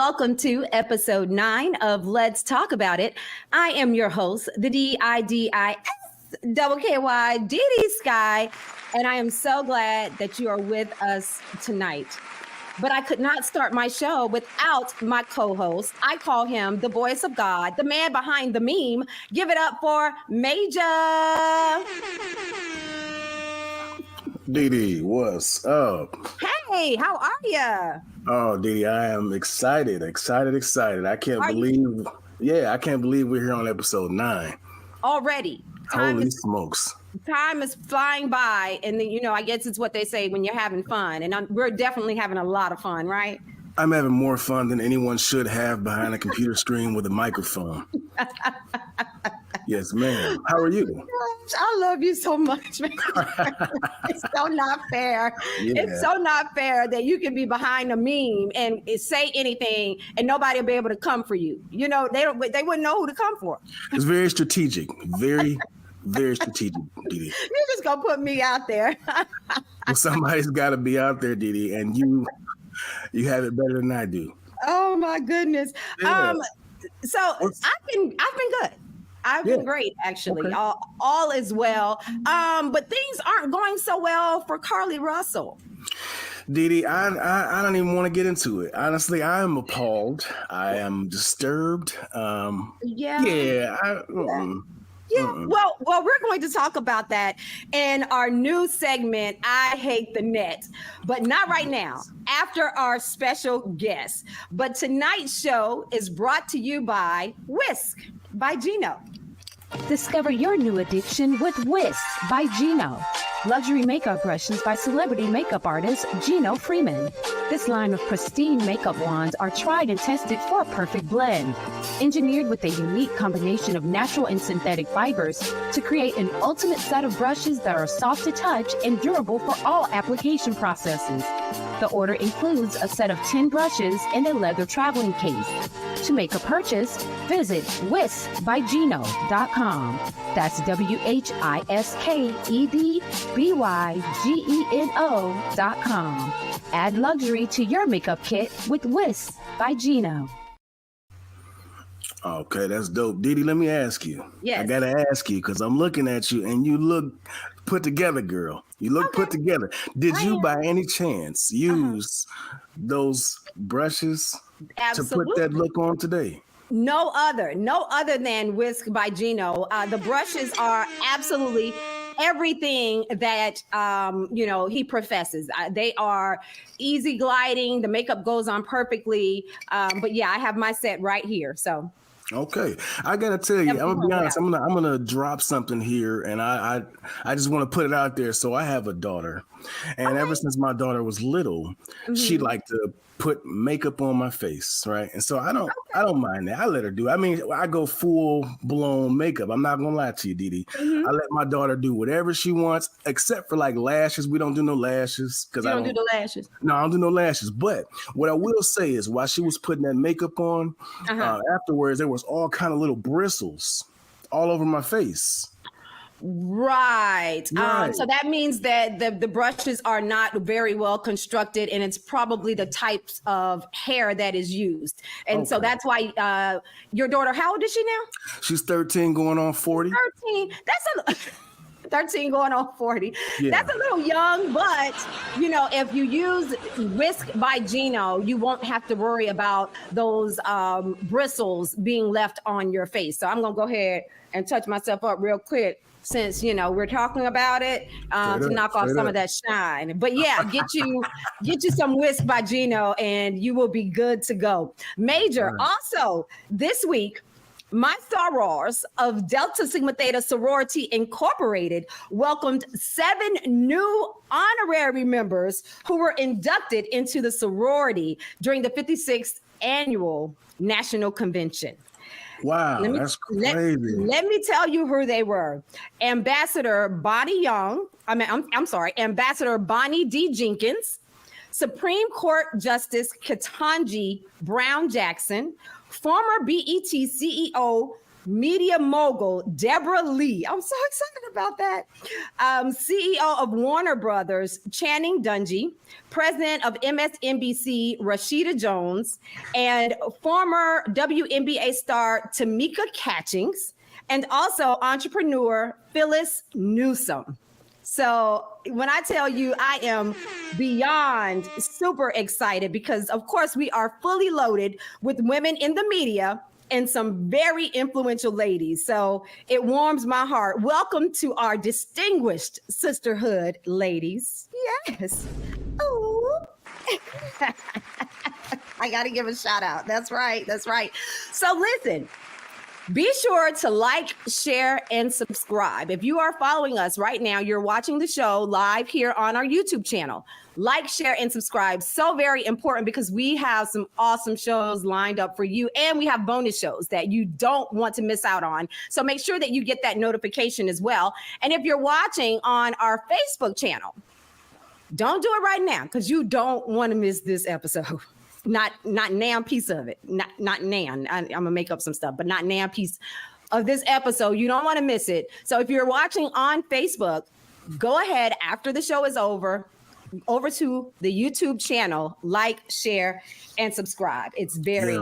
Welcome to episode 9 of Let's Talk About It. I am your host, the DiDi Skky, DiDi Skky, and I am so glad that you are with us tonight. But I could not start my show without my co-host. I call him the voice of God, the man behind the meme. Give it up for Major. DiDi, what's up? Hey, how are you? Oh, DiDi, I am excited. I can't believe we're here on episode 9. Already. Holy smokes. Time is flying by, and then, I guess it's what they say when you're having fun, and we're definitely having a lot of fun, right? I'm having more fun than anyone should have behind a computer screen with a microphone. Yes, ma'am. How are you? I love you so much, man. It's so not fair. Yeah. It's so not fair that you can be behind a meme and say anything and nobody will be able to come for you. They wouldn't know who to come for. It's very strategic. Very strategic, DiDi. You're just gonna put me out there. Well, somebody's got to be out there, DiDi, and you have it better than I do. Oh my goodness. Yeah. So I've been good. I've been great, actually. Okay. All is well. But things aren't going so well for Carly Russell. DiDi, I don't even want to get into it. Honestly, I am appalled. I am disturbed. Well, we're going to talk about that in our new segment, I Hate the Net, but not right now, after our special guest. But tonight's show is brought to you by Whisk by Gino. Discover your new addiction with Whisk by Gino. Luxury makeup brushes by celebrity makeup artist Gino Freeman. This line of pristine makeup wands are tried and tested for a perfect blend. Engineered with a unique combination of natural and synthetic fibers to create an ultimate set of brushes that are soft to touch and durable for all application processes. The order includes a set of 10 brushes and a leather traveling case. To make a purchase, visit whiskbygeno.com. That's WHISKEDBYGENO.com. Add luxury to your makeup kit with Whisk by Gino. Okay, that's dope. DiDi, let me ask you. Yes. I got to ask you because I'm looking at you and you look put together, girl. You look put together. Did you by any chance use those brushes to put that look on today? No other than Whisk by Gino. The brushes are absolutely everything that he professes. They are easy gliding. The makeup goes on perfectly. But yeah, I have my set right here. So. Okay, I gotta tell you, I'm gonna be honest. I'm gonna drop something here, and I just want to put it out there. So I have a daughter, and ever since my daughter was little, she liked to put makeup on my face, right? And so I don't mind that. I let her do it. I mean, I go full blown makeup. I'm not gonna lie to you, DiDi. I let my daughter do whatever she wants, except for like lashes. We don't do no lashes because I don't do the lashes. No, I don't do no lashes. But what I will say is, while she was putting that makeup on, afterwards there was all kind of little bristles all over my face. Right. So that means that the brushes are not very well constructed, and it's probably the types of hair that is used. And so that's why your daughter, how old is she now? She's 13 going on 40. 13. That's 13 going on 40. Yeah. That's a little young, but if you use Whisk by Gino, you won't have to worry about those bristles being left on your face. So I'm going to go ahead and touch myself up real quick, since we're talking about it, to knock off some of that shine. But yeah, get you some Whisk by Gino and you will be good to go. Major, also this week, my sorors of Delta Sigma Theta Sorority Incorporated welcomed 7 new honorary members who were inducted into the sorority during the 56th annual National Convention. Wow, that's crazy. Let me tell you who they were. Ambassador Bonnie D. Jenkins, Supreme Court Justice Ketanji Brown Jackson, former BET CEO media mogul Deborah Lee. I'm so excited about that. CEO of Warner Brothers, Channing Dungey, president of MSNBC, Rashida Jones, and former WNBA star Tamika Catchings, and also entrepreneur Phyllis Newsome. So when I tell you I am beyond super excited because, of course, we are fully loaded with women in the media and some very influential ladies. So it warms my heart. Welcome to our distinguished sisterhood, ladies. Yes. Oh. I got to give a shout out. That's right. That's right. So listen. Be sure to like, share, and subscribe. If you are following us right now, you're watching the show live here on our YouTube channel. Like, share, and subscribe. So very important because we have some awesome shows lined up for you, and we have bonus shows that you don't want to miss out on. So make sure that you get that notification as well. And if you're watching on our Facebook channel, don't do it right now because you don't want to miss this episode. Not nan piece of it. Not nan. I'm gonna make up some stuff, but not nan piece of this episode. You don't want to miss it. So if you're watching on Facebook, go ahead after the show is over to the YouTube channel, like, share, and subscribe. It's very,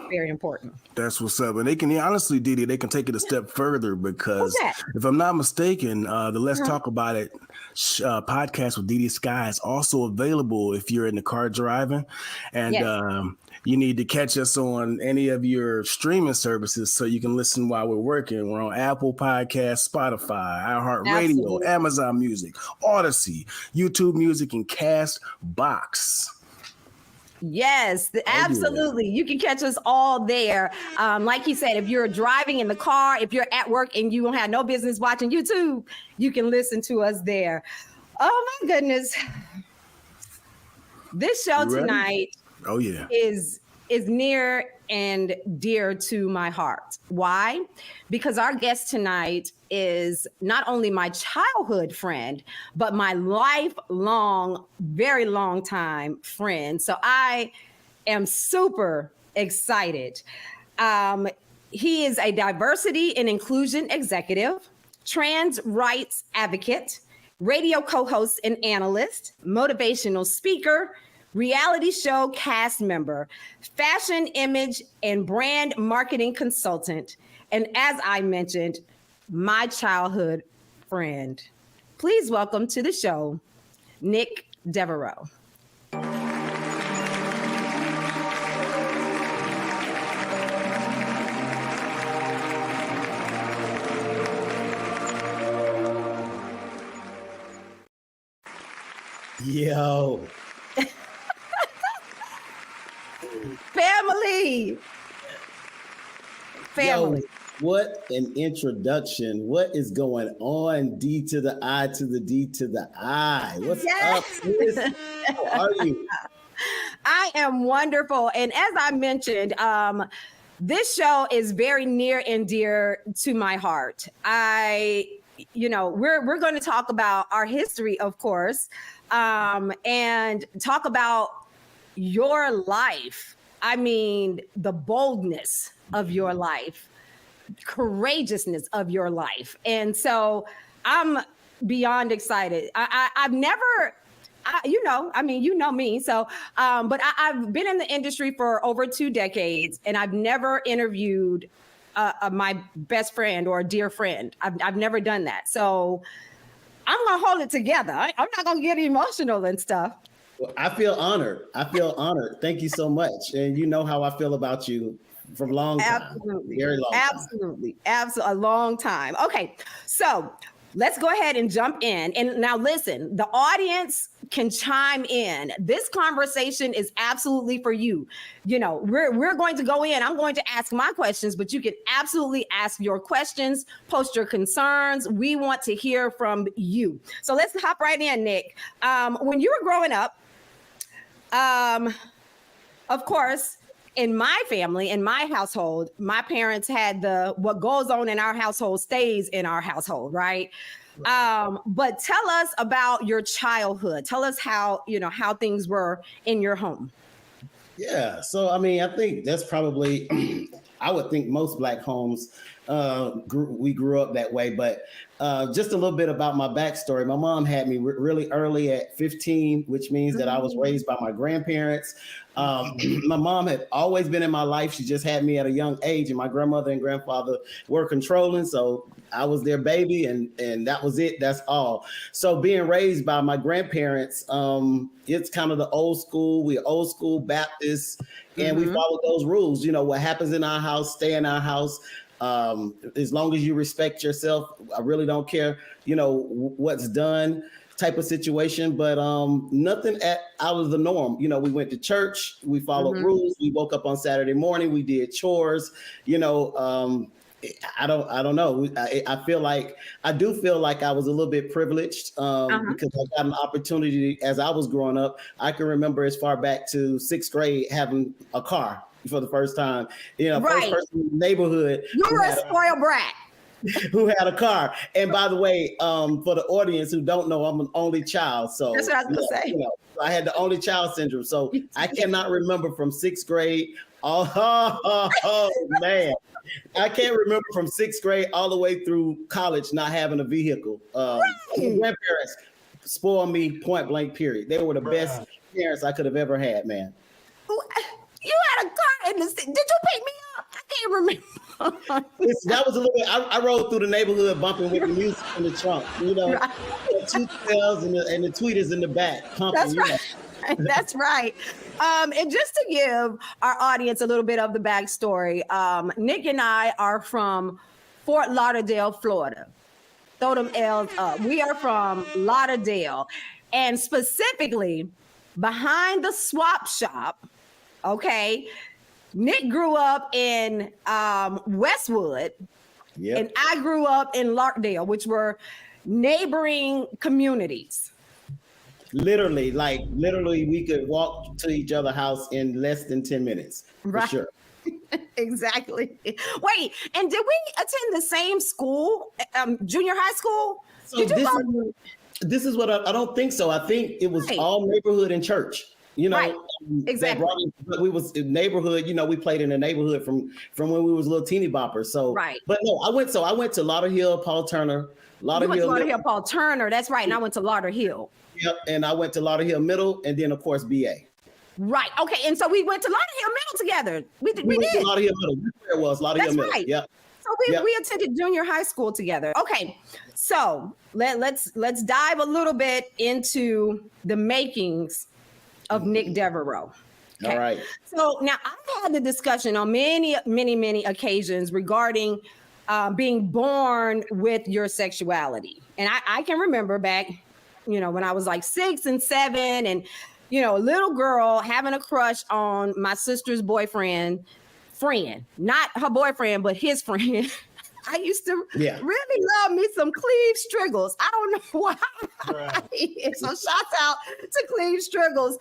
very important. That's what's up. And they can honestly, DiDi, they can take it a step further because if I'm not mistaken, the Let's Talk About It podcast with DiDi Skky is also available if you're in the car driving. And you need to catch us on any of your streaming services so you can listen while we're working. We're on Apple Podcasts, Spotify, iHeartRadio, Amazon Music, Odyssey, YouTube Music, and Castbox. Yes, absolutely. You can catch us all there. Like he said, if you're driving in the car, if you're at work and you don't have no business watching YouTube, you can listen to us there. Oh my goodness. This show tonight is near and dear to my heart. Why? Because our guest tonight is not only my childhood friend, but my lifelong, very long time friend. So I am super excited. He is a diversity and inclusion executive, trans rights advocate, radio co-host and analyst, motivational speaker, reality show cast member, fashion image and brand marketing consultant, and as I mentioned, my childhood friend. Please welcome to the show, Nick Devereux. Yo. Family. Yo, what an introduction. What is going on? D to the I to the D to the I. What's up, sis? How are you? I am wonderful. And as I mentioned, this show is very near and dear to my heart. We're going to talk about our history, of course, and talk about your life. I mean, the boldness of your life, courageousness of your life. And so I'm beyond excited. I've never, you know me. So, but I've been in the industry for over 2 decades and I've never interviewed my best friend or a dear friend. I've never done that. So I'm going to hold it together. I'm not going to get emotional and stuff. Well, I feel honored. Thank you so much. And you know how I feel about you from a long time. Absolutely. Very long time. Absolutely. A long time. Okay. So let's go ahead and jump in. And now listen, the audience can chime in. This conversation is absolutely for you. You know, we're going to go in. I'm going to ask my questions, but you can absolutely ask your questions, post your concerns. We want to hear from you. So let's hop right in, Nick. When you were growing up, of course, in my family, in my household, my parents had what goes on in our household stays in our household, right? But tell us about your childhood. Tell us how things were in your home. Yeah. So, I mean, I think that's probably I would think most Black homes, we grew up that way. But just a little bit about my backstory. My mom had me really early at 15, which means that I was raised by my grandparents. My mom had always been in my life. She just had me at a young age, and my grandmother and grandfather were controlling. So I was their baby, and that was it. That's all. So being raised by my grandparents, it's kind of the old school. We're old school Baptists, and we follow those rules. You know, what happens in our house, stay in our house. As long as you respect yourself, I really don't care, you know, what's done type of situation, but nothing out of the norm. You know, we went to church, we followed rules, we woke up on Saturday morning, we did chores, you know. I don't know. I do feel like I was a little bit privileged because I got an opportunity as I was growing up. I can remember as far back to 6th grade having a car for the first time. You know, first person in the neighborhood. You were a spoiled brat. Who had a car. And by the way, for the audience who don't know, I'm an only child. So that's what I was gonna say. You know, I had the only child syndrome. So I cannot remember from 6th grade. Oh man. I can't remember from 6th grade all the way through college not having a vehicle. My grandparents spoiled me point blank, period. They were the best parents I could have ever had, man. You had a car in the city. Did you pick me up? I can't remember. That was a little bit. I rode through the neighborhood bumping with the music in the trunk, you know, the 2 tails and the tweeters in the back pumping. That's right. That's right. And just to give our audience a little bit of the backstory, Nick and I are from Fort Lauderdale, Florida. Throw them L's up. We are from Lauderdale, and specifically behind the swap shop. Okay, Nick grew up in Westwood, and I grew up in Larkdale, which were neighboring communities. Literally, we could walk to each other's house in less than 10 minutes. For sure. Exactly. Wait, and did we attend the same school, junior high school? So this is what I don't think so. I think it was all neighborhood and church. You know, exactly. We was in neighborhood. You know, we played in the neighborhood from when we was little teeny boppers. So, but no, I went to Lauderhill, Paul Turner, Lauderhill, Paul Turner. That's right. And I went to Lauderhill. Yep, and I went to Lauderhill Middle, and then of course BA. Right. Okay. And so we went to Lauderhill Middle together. We did. To Lauderhill Middle. That's where it was. Lauderhill Middle. Right. Yep. So we attended junior high school together. Okay. So let's dive a little bit into the makings of Nick Devereux. Okay. All right. So now I've had the discussion on many occasions regarding being born with your sexuality. And I can remember back, you know, when I was like 6 and 7 and, you know, a little girl having a crush on my sister's friend, not her boyfriend, but his friend. I used to really love me some Cleve Striggles. I don't know why. So shouts out to Cleve Striggles.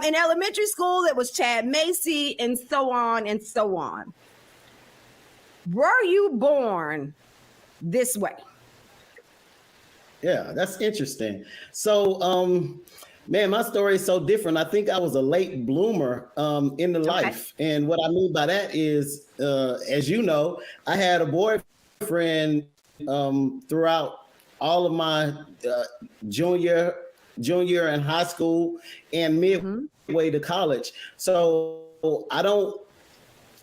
In elementary school, it was Chad Macy and so on and so on. Were you born this way? Yeah, that's interesting. So, man, my story is so different. I think I was a late bloomer in the life. And what I mean by that is, as you know, I had a boyfriend throughout all of my junior and high school and midway to college. So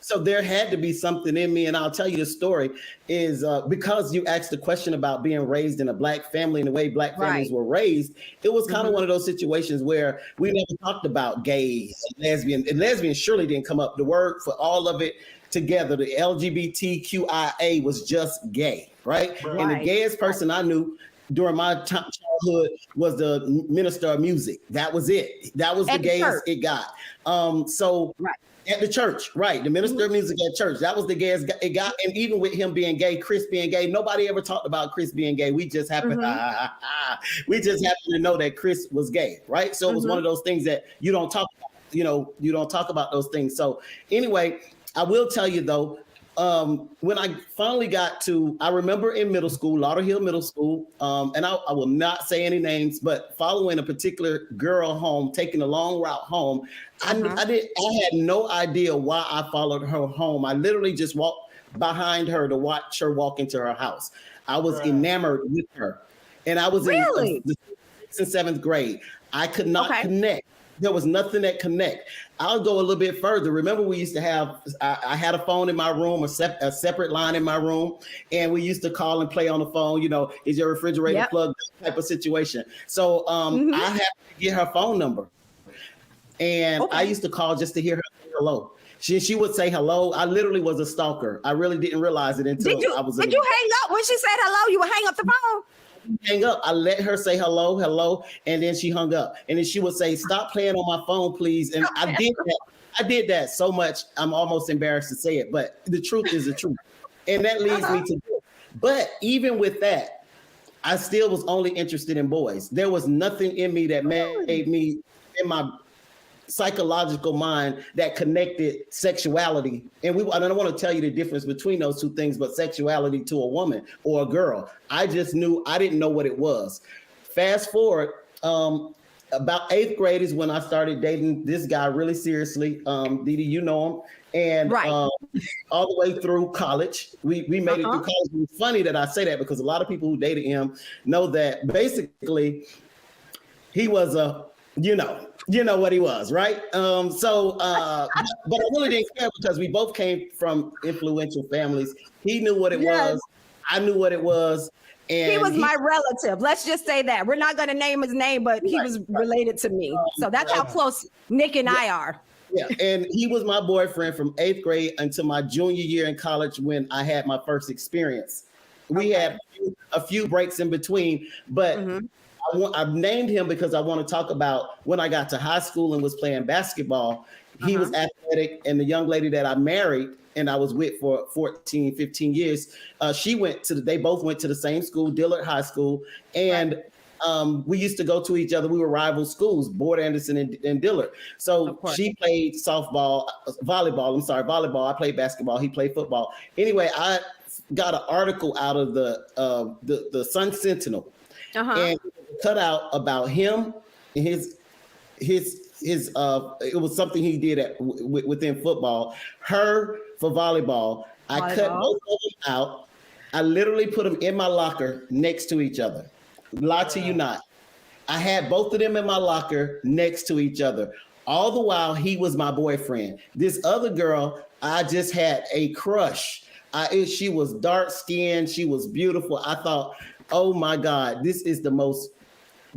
So there had to be something in me, and I'll tell you the story is because you asked the question about being raised in a Black family and the way Black families were raised. It was kind of one of those situations where we never talked about gays and lesbians, and lesbians surely didn't come up. The word for all of it together, the LGBTQIA was just gay, right? And the gayest person I knew during my childhood was the minister of music. That was it. That was the gayest it got. At the church, the minister of music at church. That was the gayest it got. And even with him being gay, Chris being gay, nobody ever talked about Chris being gay. We just happened, to know that Chris was gay, right? So it was one of those things that you don't talk about. You don't talk about those things. So anyway, I will tell you though, when I finally got to, I remember in middle school, Lauderhill Middle School, and I will not say any names, but following a particular girl home, taking a long route home, I had no idea why I followed her home. I literally just walked behind her to watch her walk into her house. I was enamored with her, and I was in the 6th and 7th grade. I could not connect. There was nothing that connect. I'll go a little bit further. Remember, we used to have, I had a phone in my room, a separate line in my room, and we used to call and play on the phone, is your refrigerator plugged, type of situation. So I had to get her phone number. And I used to call just to hear her say hello. She would say hello. I literally was a stalker. I really didn't realize it until I was. Did you hang up when she said hello? You would hang up the phone? Hang up. I let her say hello, and then she hung up. And then she would say, "Stop playing on my phone, please." And I did that. I did that so much, I'm almost embarrassed to say it, but the truth is the truth. And that leads me to this. But even with that, I still was only interested in boys. There was nothing in me that made me, in my psychological mind, that connected sexuality. And I don't want to tell you the difference between those two things, but sexuality to a woman or a girl. I just knew, I didn't know what it was. Fast forward, about 8th grade is when I started dating this guy really seriously. DiDi, you know him. And all the way through college, we made it through college. It's funny that I say that because a lot of people who dated him know that basically he was you know what he was, right? But I really didn't care because we both came from influential families. He knew what it was. I knew what it was. And he was my relative. Let's just say that. We're not going to name his name, but he was related to me. So that's how close Nick and I are. Yeah, and he was my boyfriend from 8th grade until my junior year in college when I had my first experience. We had a few breaks in between, but I've named him because I want to talk about when I got to high school and was playing basketball. He was athletic, and the young lady that I married and I was with for 14, 15 years, they both went to the same school, Dillard High School, and we used to go to each other. We were rival schools, Board Anderson and Dillard. So she played volleyball. I played basketball. He played football. Anyway, I got an article out of the Sun Sentinel, and cut out about him and his it was something he did within football. Her for volleyball. I cut both of them out. I literally put them in my locker next to each other. Lie to you not. I had both of them in my locker next to each other. All the while, he was my boyfriend. This other girl, I just had a crush. She was dark skinned. She was beautiful. I thought, oh my God, this is the most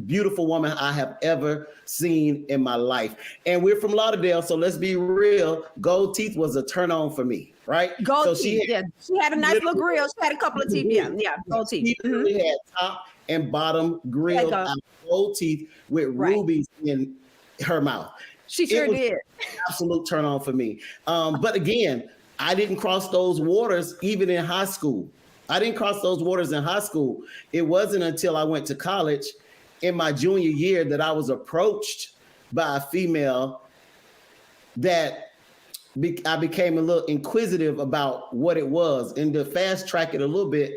beautiful woman I have ever seen in my life. And we're from Lauderdale, so let's be real. Gold teeth was a turn on for me, right? Gold teeth, she had a nice little grill. She had a couple of teeth, gold teeth. She had top and bottom grill out gold teeth with rubies in her mouth. She sure did. Absolute turn on for me. But again, I didn't cross those waters even in high school. I didn't cross those waters in high school. It wasn't until I went to college in my junior year that I was approached by a female that I became a little inquisitive about what it was. And to fast track it a little bit,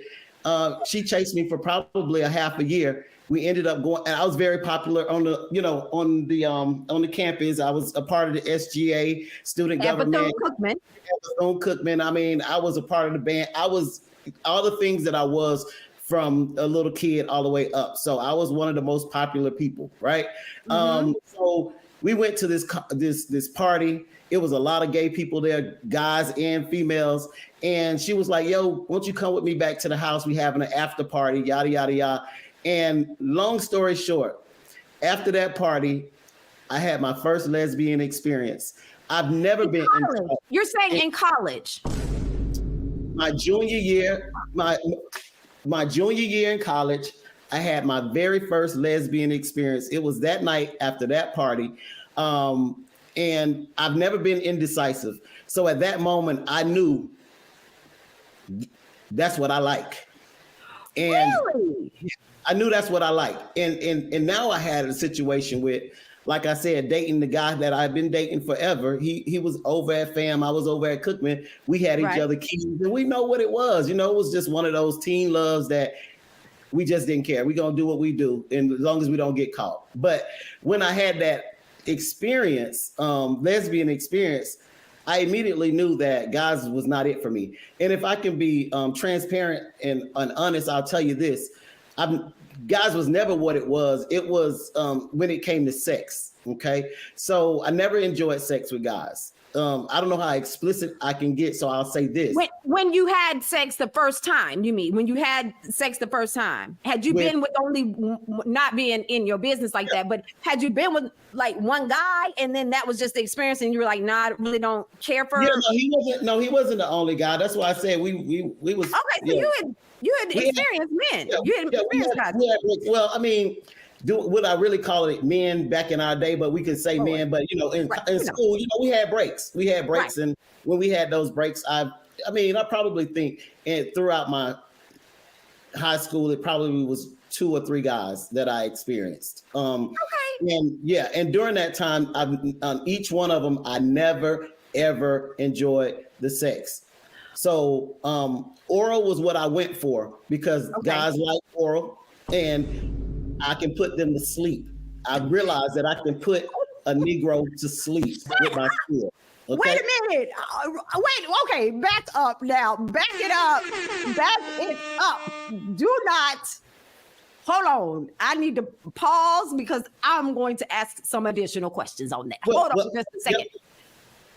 she chased me for probably a half a year. We ended up going, and I was very popular on the campus. I was a part of the SGA, student government. Bethune-Cookman. I mean, I was a part of the band. I was all the things that I was from a little kid all the way up. So I was one of the most popular people, right? So we went to this party. It was a lot of gay people there, guys and females. And she was like, yo, won't you come with me back to the house? We having an after party, yada, yada, yada. And long story short, after that party, I had my first lesbian experience. I've never been in college. You're saying in college? My junior year, my junior year in college, I had my very first lesbian experience. It was that night after that party. And I've never been indecisive. So at that moment, I knew that's what I like. And really? I knew that's what I like. And now I had a situation with like I said, dating the guy that I've been dating forever. He was over at FAM. I was over at Cookman. We had each other keys, and we know what it was. You know, it was just one of those teen loves that we just didn't care. We're going to do what we do, and as long as we don't get caught. But when I had that experience, lesbian experience, I immediately knew that guys was not it for me. And if I can be transparent and honest, I'll tell you this. Guys was never what it was. It was when it came to sex, okay? So I never enjoyed sex with guys. I don't know how explicit I can get, so I'll say this. When you had sex the first time, you mean when you had sex the first time? Had you been with only, not being in your business like that, but had you been with like one guy and then that was just the experience and you were like, nah, I really don't care for? Yeah, he wasn't the only guy. That's why I said we was. Okay, so you had experienced men. You had experienced guys. Well, I mean, would I really call it men back in our day? But we could say men. But you know, in school, you know, we had breaks. We had breaks, and when we had those breaks, I probably think, and throughout my high school, it probably was 2 or 3 guys that I experienced. And during that time, on each one of them, I never ever enjoyed the sex. So oral was what I went for because guys like oral, and I can put them to sleep. I realized that I can put a Negro to sleep with my skill. Okay? Wait a minute. Okay, back up now. Back it up. Back it up. Do not. Hold on. I need to pause because I'm going to ask some additional questions on that. Hold on just a second. Yep.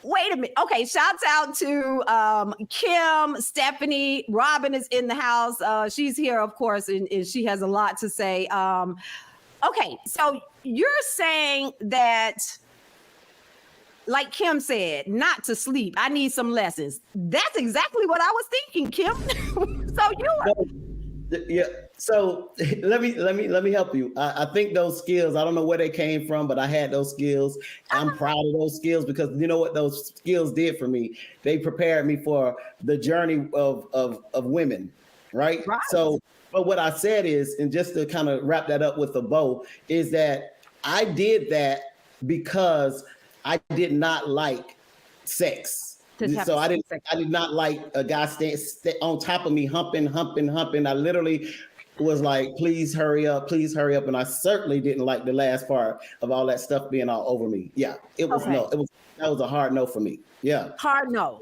Wait a minute. Okay, shouts out to Kim, Stephanie, Robin is in the house. She's here, of course, and she has a lot to say. Okay, so you're saying that, like Kim said, not to sleep. I need some lessons. That's exactly what I was thinking, Kim. So you are. Yeah. So let me help you. I think those skills, I don't know where they came from, but I had those skills. I'm proud of those skills because you know what those skills did for me? They prepared me for the journey of women, right? So, but what I said is, and just to kind of wrap that up with a bow, is that I did that because I did not like sex. So I did not like a guy stay on top of me, humping. I literally was like, please hurry up. And I certainly didn't like the last part of all that stuff being all over me. Yeah, it was that was a hard no for me. Yeah. Hard no.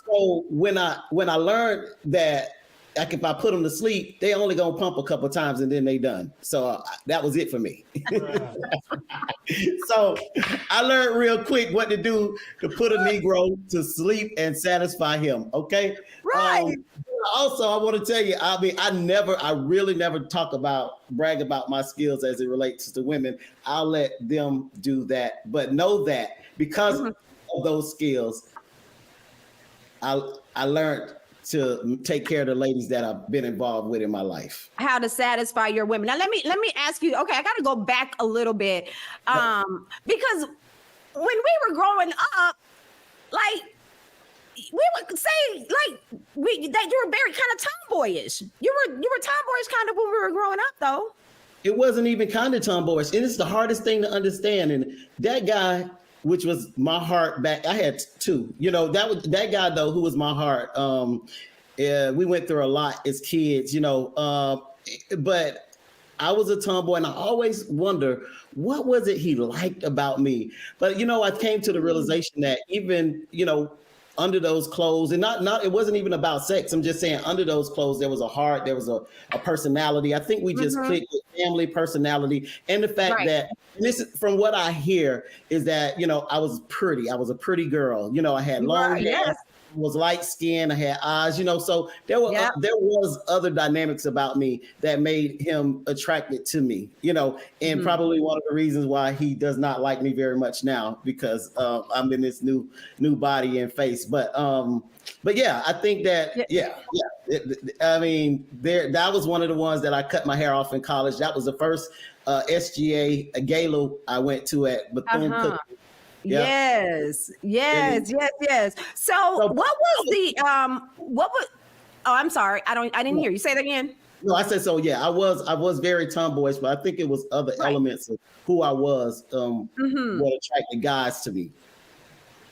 So when I learned that, like if I put them to sleep, they only gonna pump a couple times and then they done. So that was it for me. So I learned real quick what to do to put a Negro to sleep and satisfy him. Okay. Right. Also, I want to tell you, I mean, I really never brag about my skills as it relates to women. I'll let them do that, but know that because of those skills, I learned to take care of the ladies that I've been involved with in my life. How to satisfy your women. Now let me ask you, okay, I gotta go back a little bit. Because when we were growing up, like we would say like that you were very kind of tomboyish. You were tomboyish kind of when we were growing up though. It wasn't even kind of tomboyish. And it's the hardest thing to understand. And that guy, which was my heart back. I had 2, you know, that guy though, who was my heart. We went through a lot as kids, you know, but I was a tomboy and I always wonder what was it he liked about me? But, you know, I came to the realization that even, you know, under those clothes, and not it wasn't even about sex. I'm just saying under those clothes, there was a heart, there was a personality. I think we just clicked with family, personality, and the fact that, and this is from what I hear, is that, you know, I was a pretty girl. You know, I had long hair, was light skinned, I had eyes, you know, so there was other dynamics about me that made him attracted to me, you know, and probably one of the reasons why he does not like me very much now, because I'm in this new body and face. But yeah, I think that I mean, that was one of the ones that I cut my hair off in college. That was the first SGA gala I went to at Bethune-Cookman. Yeah. Yes. So what was the I'm sorry, I didn't hear you. Say that again. No, I said so. Yeah, I was very tomboyish, but I think it was other elements of who I was what attracted guys to me.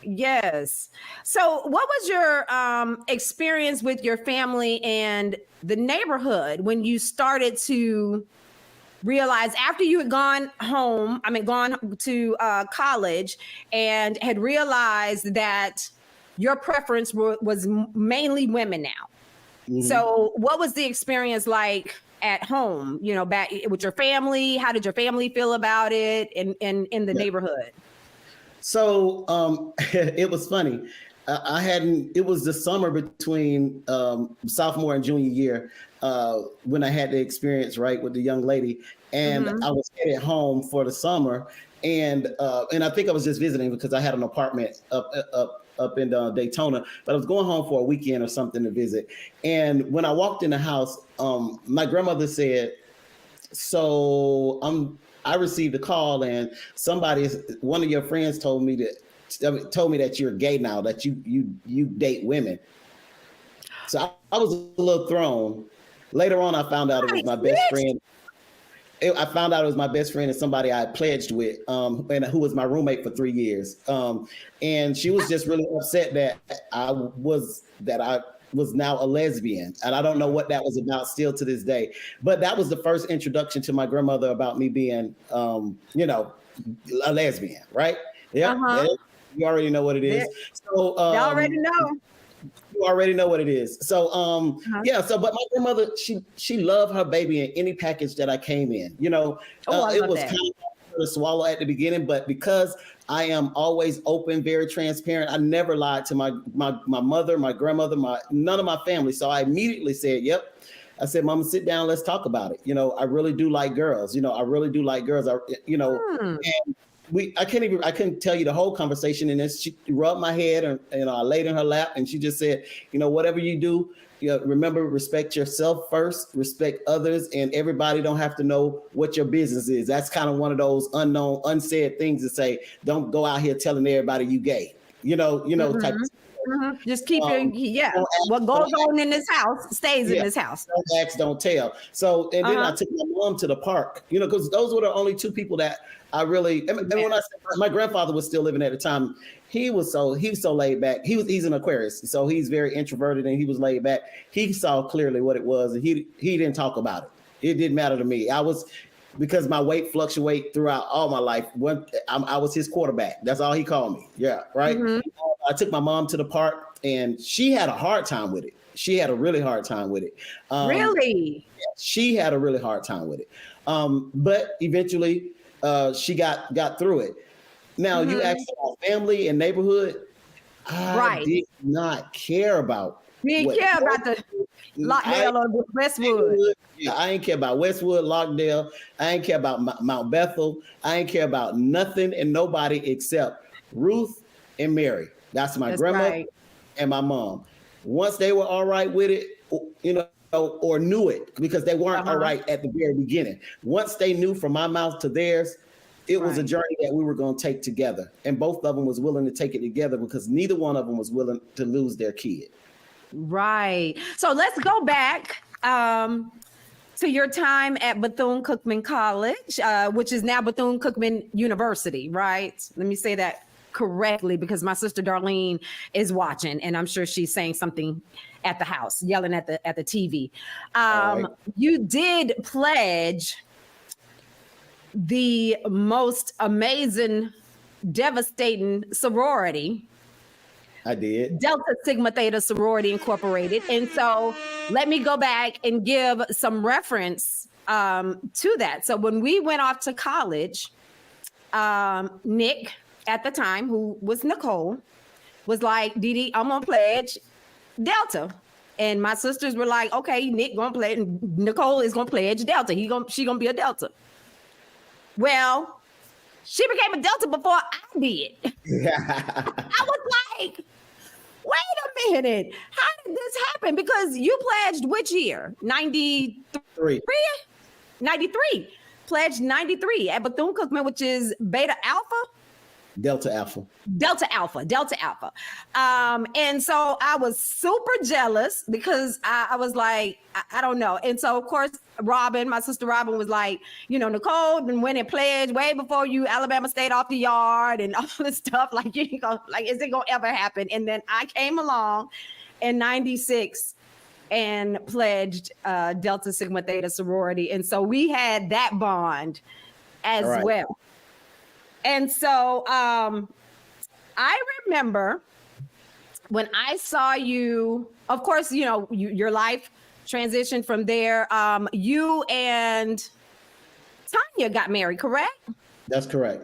Yes. So what was your experience with your family and the neighborhood when you started to realize after you had gone to college and had realized that your preference was mainly women now? So what was the experience like at home, back with your family? How did your family feel about it in the neighborhood? So it was funny. It was the summer between sophomore and junior year when I had the experience, right, with the young lady. And I was headed home for the summer. And I think I was just visiting because I had an apartment up in Daytona, but I was going home for a weekend or something to visit. And when I walked in the house, my grandmother said, I received a call and one of your friends told me that you're gay now, that you date women. So I was a little thrown. Later on, I found out it was my best friend. I found out it was my best friend and somebody I pledged with, and who was my roommate for 3 years. And she was just really upset that I was now a lesbian. And I don't know what that was about still to this day. But that was the first introduction to my grandmother about me being, a lesbian, right? Yeah. You already know what it is. So you already know. You already know what it is. So but my grandmother, she loved her baby in any package that I came in. It was kind of hard to swallow at the beginning, but because I am always open, very transparent, I never lied to my mother, my grandmother, none of my family. So I immediately said, yep. I said, Mama, sit down, let's talk about it. I really do like girls. I really do like girls. And I couldn't tell you the whole conversation. And then she rubbed my head and I laid in her lap and she just said, whatever you do, remember, respect yourself first, respect others, and everybody don't have to know what your business is. That's kind of one of those unknown, unsaid things to say. Don't go out here telling everybody you gay, type of Just keep what goes on in this house stays in this house. Don't ask, don't tell. So, and then I took my mom to the park, because those were the only two people that I really, and when I said my grandfather was still living at the time, he was so laid back. He's an Aquarius, so he's very introverted and he was laid back. He saw clearly what it was and he didn't talk about it. It didn't matter to me. Because my weight fluctuate throughout all my life. I was his quarterback. That's all he called me. Yeah, right. I took my mom to the park and she had a hard time with it. She had a really hard time with it. Really? She had a really hard time with it. But eventually she got through it. Now you asked about family and neighborhood. I did not care about. You didn't care about the Lockdale or Westwood. Yeah, I ain't care about Westwood, Lockdale. I ain't care about Mount Bethel. I ain't care about nothing and nobody except Ruth and Mary. That's my grandmother and my mom. Once they were all right with it, or knew it, because they weren't all right at the very beginning. Once they knew from my mouth to theirs, it was a journey that we were going to take together. And both of them was willing to take it together because neither one of them was willing to lose their kid. Right. So let's go back to your time at Bethune-Cookman College, which is now Bethune-Cookman University, right? Let me say that correctly because my sister Darlene is watching and I'm sure she's saying something at the house, yelling at the TV. You did pledge the most amazing, devastating sorority. I did. Delta Sigma Theta Sorority Incorporated. And so let me go back and give some reference to that. So when we went off to college, Nick at the time, who was Nicole, was like, DiDi, I'm gonna pledge Delta. And my sisters were like, okay, Nick gonna pledge, Nicole is gonna pledge Delta. She gonna be a Delta. Well, she became a Delta before I did. I was like, wait a minute. How did this happen? Because you pledged which year? 93? 93. Pledged 93 at Bethune-Cookman, which is Beta Alpha. Delta Alpha. Delta Alpha. And so I was super jealous because I was like, I don't know. And so of course, my sister Robin was like, you know, Nicole been winning pledge way before you, Alabama State off the yard and all this stuff. Like, you know, like, is it gonna ever happen? And then I came along in 96 and pledged Delta Sigma Theta sorority. And so we had that bond as well. And so I remember when I saw you, of course, you know, your life transitioned from there. You and Tanya got married, correct? That's correct.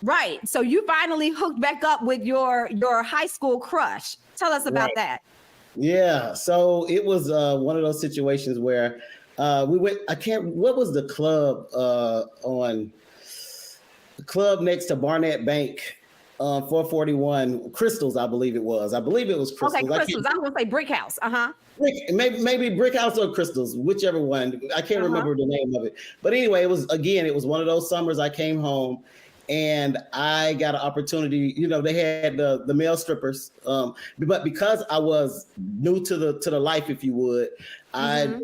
Right. So you finally hooked back up with your high school crush. Tell us about that. Yeah. So it was one of those situations where we went, what was the club on the club next to Barnett Bank, 441 Crystals, I believe it was. I believe it was Crystals. Okay, Crystals. I was gonna say Brick House. Maybe Brick House or Crystals, whichever one. I can't remember the name of it. But anyway, it was one of those summers I came home and I got an opportunity. You know, they had the male strippers, but because I was new to the life, if you would, I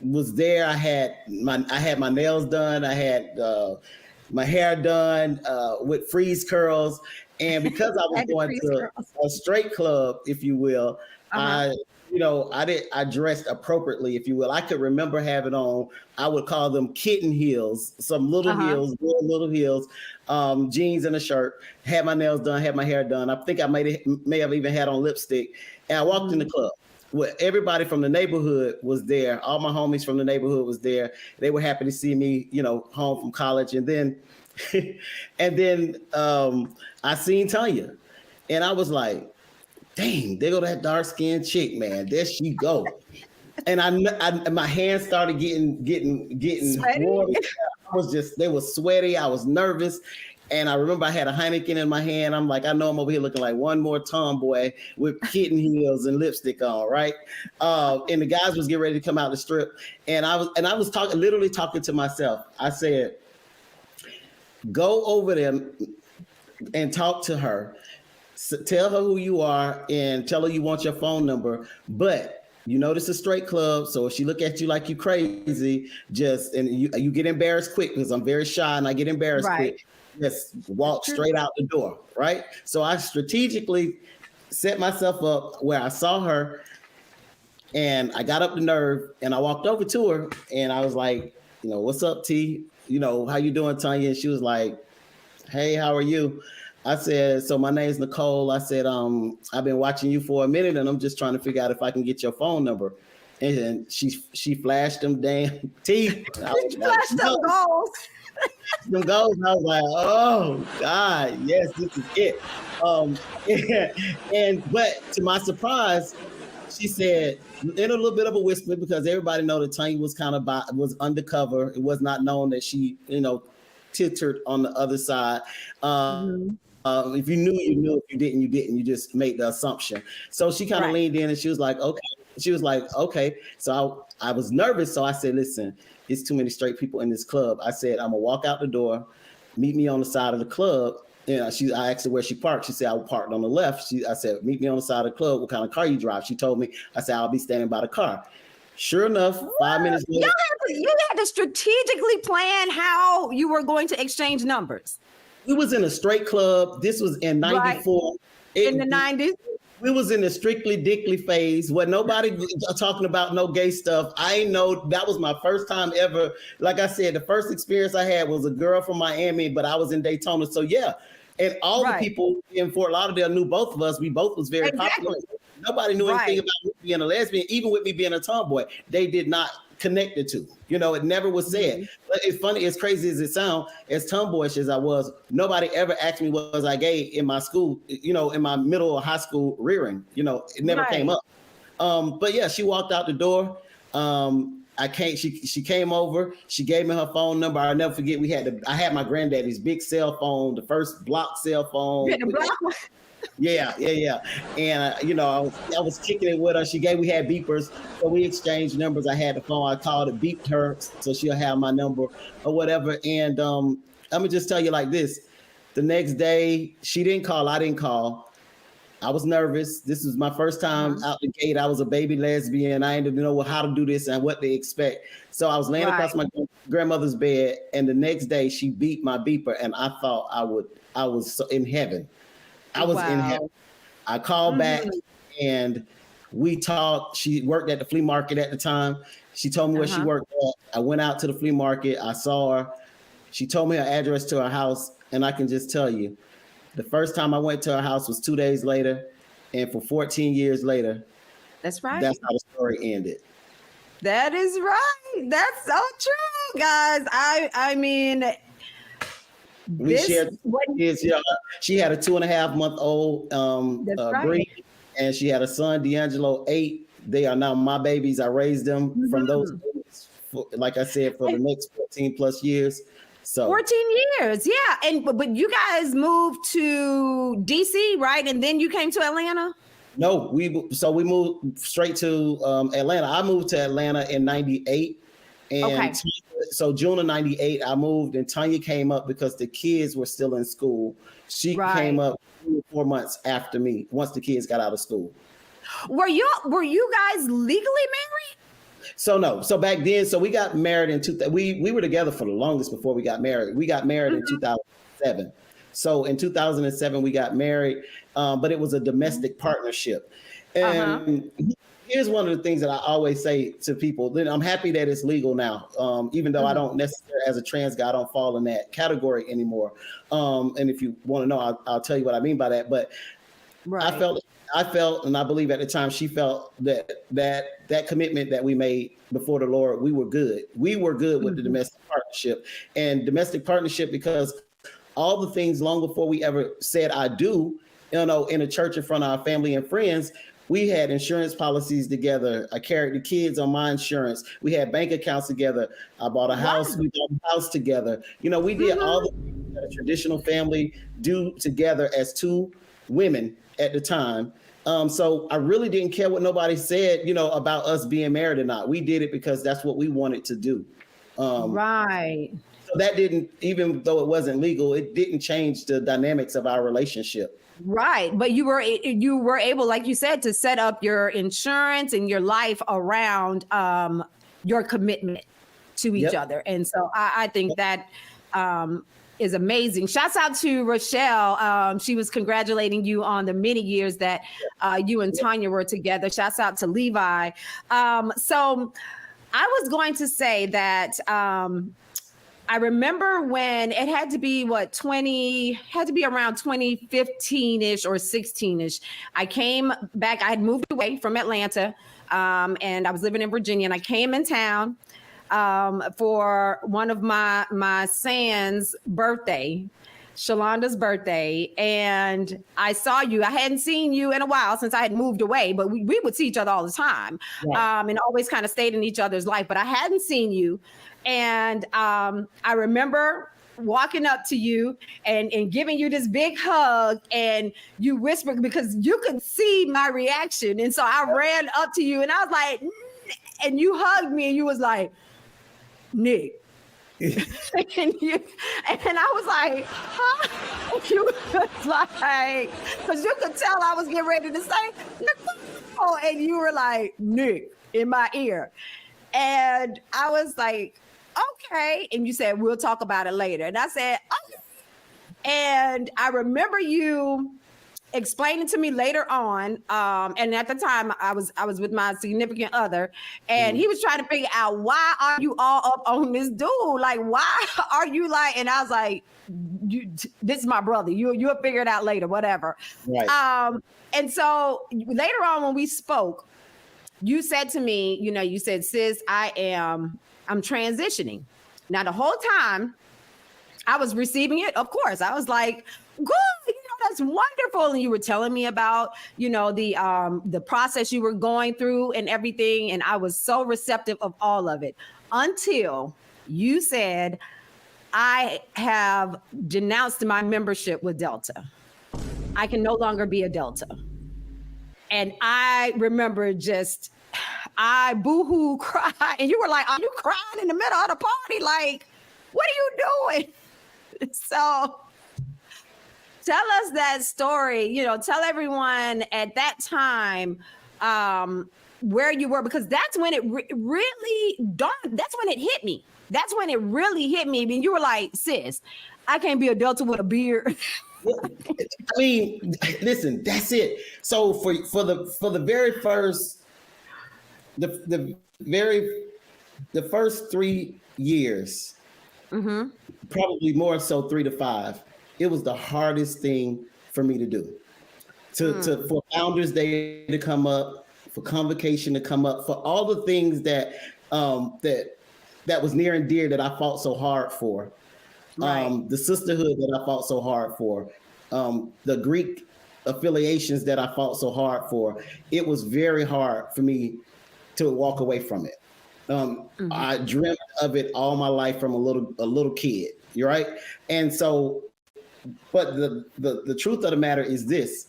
was there. I had my nails done. I had my hair done with freeze curls, and because I was going to a straight club, if you will, I dressed appropriately, if you will. I could remember having on, I would call them kitten heels, some little heels, little heels, jeans and a shirt. Had my nails done, had my hair done. I think I may have even had on lipstick, and I walked in the club. Well, everybody from the neighborhood was there. All my homies from the neighborhood was there. They were happy to see me, you know, home from college. And then, I seen Tanya, and I was like, "Dang, there go that dark skinned chick, man. There she go." And I my hands started getting warm. They were sweaty. I was nervous. And I remember I had a Heineken in my hand. I'm like, I know I'm over here looking like one more tomboy with kitten heels and lipstick on, right? And the guys was getting ready to come out the strip, and I was literally talking to myself. I said, "Go over there and talk to her. Tell her who you are and tell her you want your phone number. But you know this is a straight club, so if she look at you like you crazy, you get embarrassed quick because I'm very shy and I get embarrassed quick." Just walk straight out the door, right? So I strategically set myself up where I saw her, and I got up the nerve, and I walked over to her, and I was like, you know, "What's up, T? You know, how you doing, Tanya?" And she was like, "Hey, how are you?" I said, "So my name's Nicole." I said, "I've been watching you for a minute, and I'm just trying to figure out if I can get your phone number." And she flashed them damn teeth. Flashed them goals. Them goals, I was like, "Oh God, yes, this is it." But to my surprise, she said in a little bit of a whisper, because everybody know that Tanya was was undercover. It was not known that she, you know, tittered on the other side. If you knew, you knew. If you didn't, you didn't. You just made the assumption. So she kind of leaned in and she was like, "Okay." She was like, "Okay." So I was nervous. So I said, "Listen, it's too many straight people in this club." I said, "I'm gonna walk out the door, meet me on the side of the club." And I asked her where she parked. She said, "I parked on the left." I said, "Meet me on the side of the club. What kind of car you drive?" She told me. I said, "I'll be standing by the car." Sure enough, 5 minutes later. You had to strategically plan how you were going to exchange numbers. We was in a straight club. This was in 94. In the 90s? We was in the strictly dickly phase where nobody talking about no gay stuff. I know that was my first time ever. Like I said, the first experience I had was a girl from Miami, but I was in Daytona. So yeah. And all the people in Fort Lauderdale knew both of us. We both was very popular. Nobody knew anything about me being a lesbian, even with me being a tomboy. They did not connect the two. You know, it never was said. But it's funny, as crazy as it sounds, as tomboyish as I was, nobody ever asked me was I gay in my school, you know, in my middle or high school rearing. You know, it never came up. But yeah, she walked out the door. She came over, she gave me her phone number. I'll never forget, I had my granddaddy's big cell phone, the first block cell phone. Yeah. And you know, I was kicking it with her. We had beepers, so we exchanged numbers. I had the phone, I called it, beeped her, so she'll have my number or whatever. And I'm gonna just tell you like this: The next day, she didn't call. I didn't call. I was nervous. This was my first time out the gate. I was a baby lesbian. I didn't know how to do this and what to expect. So I was laying across my grandmother's bed, and the next day she beat my beeper, and I thought I was in heaven. I was in heaven. I called back, and we talked. She worked at the flea market at the time. She told me where she worked at. I went out to the flea market. I saw her. She told me her address to her house, and I can just tell you, the first time I went to her house was 2 days later, and for 14 years later, that's right. That's how the story ended. That is right. That's so true, guys. I mean, we shared kids. Yeah, she had a 2.5-month-old Bree, and she had a son, D'Angelo, 8. They are now my babies. I raised them from those, like I said, for the next 14 plus years. So 14 years, yeah. And but you guys moved to DC, right? And then you came to Atlanta? No, we moved straight to Atlanta. I moved to Atlanta in 98. And so June of 98, I moved, and Tanya came up because the kids were still in school. She came up 4 months after me, once the kids got out of school. Were you guys legally married? So no. So back then, we got married in we were together for the longest before we got married. We got married in 2007. So in 2007, we got married, but it was a domestic partnership. And here's one of the things that I always say to people. Then I'm happy that it's legal now, even though I don't necessarily, as a trans guy, I don't fall in that category anymore. And if you want to know, I'll tell you what I mean by that. But I felt, and I believe at the time she felt that commitment that we made before the Lord, we were good. We were good with the domestic partnership, and domestic partnership, because all the things long before we ever said I do, in a church in front of our family and friends, we had insurance policies together. I carried the kids on my insurance. We had bank accounts together. I bought a house. We bought a house together. We did all the things that a traditional family do together as two women at the time. So I really didn't care what nobody said, about us being married or not. We did it because that's what we wanted to do. Right. So that didn't, even though it wasn't legal, it didn't change the dynamics of our relationship. Right. But you were able, like you said, to set up your insurance and your life around your commitment to each other. And so I think that is amazing. Shouts out to Rochelle. She was congratulating you on the many years that you and Tanya were together. Shouts out to Levi. So I was going to say that I remember when it had to be around 2015-ish or 16-ish. I came back. I had moved away from Atlanta and I was living in Virginia, and I came in town for one of my son's birthday, Shalonda's birthday, and I saw you. I hadn't seen you in a while since I had moved away, but we would see each other all the time, and always kind of stayed in each other's life, but I hadn't seen you. And I remember walking up to you and giving you this big hug, and you whispered, because you could see my reaction. And so I ran up to you and I was like, and you hugged me and you was like, Nick. and I was like, huh? You was like, because you could tell I was getting ready to say, oh, and you were like, Nick, in my ear. And I was like, okay. And you said, we'll talk about it later. And I said, okay. And I remember you explaining to me later on, and at the time I was with my significant other, and he was trying to figure out, why are you all up on this dude? Like, why are you like? And I was like, this is my brother. You'll figure it out later, whatever. Right. And so later on when we spoke, you said to me, you said, sis, I'm transitioning. Now the whole time I was receiving it, of course, I was like, good, that's wonderful. And you were telling me about, the process you were going through and everything. And I was so receptive of all of it until you said, I have denounced my membership with Delta. I can no longer be a Delta. And I remember I boohoo cried. And you were like, are you crying in the middle of the party? Like, what are you doing? So Tell us that story. You know, tell everyone at that time where you were, because that's when it really dawned. That's when it hit me. That's when it really hit me. I mean, you were like, sis, I can't be a Delta with a beard. I mean, listen, that's it. So for the very first, the first 3 years, probably more so 3 to 5, it was the hardest thing for me to do. For Founders Day to come up, for convocation to come up, for all the things that that was near and dear that I fought so hard for. Right. The sisterhood that I fought so hard for, the Greek affiliations that I fought so hard for. It was very hard for me to walk away from it. I dreamt of it all my life from a little kid. You're right. And so, but the truth of the matter is this: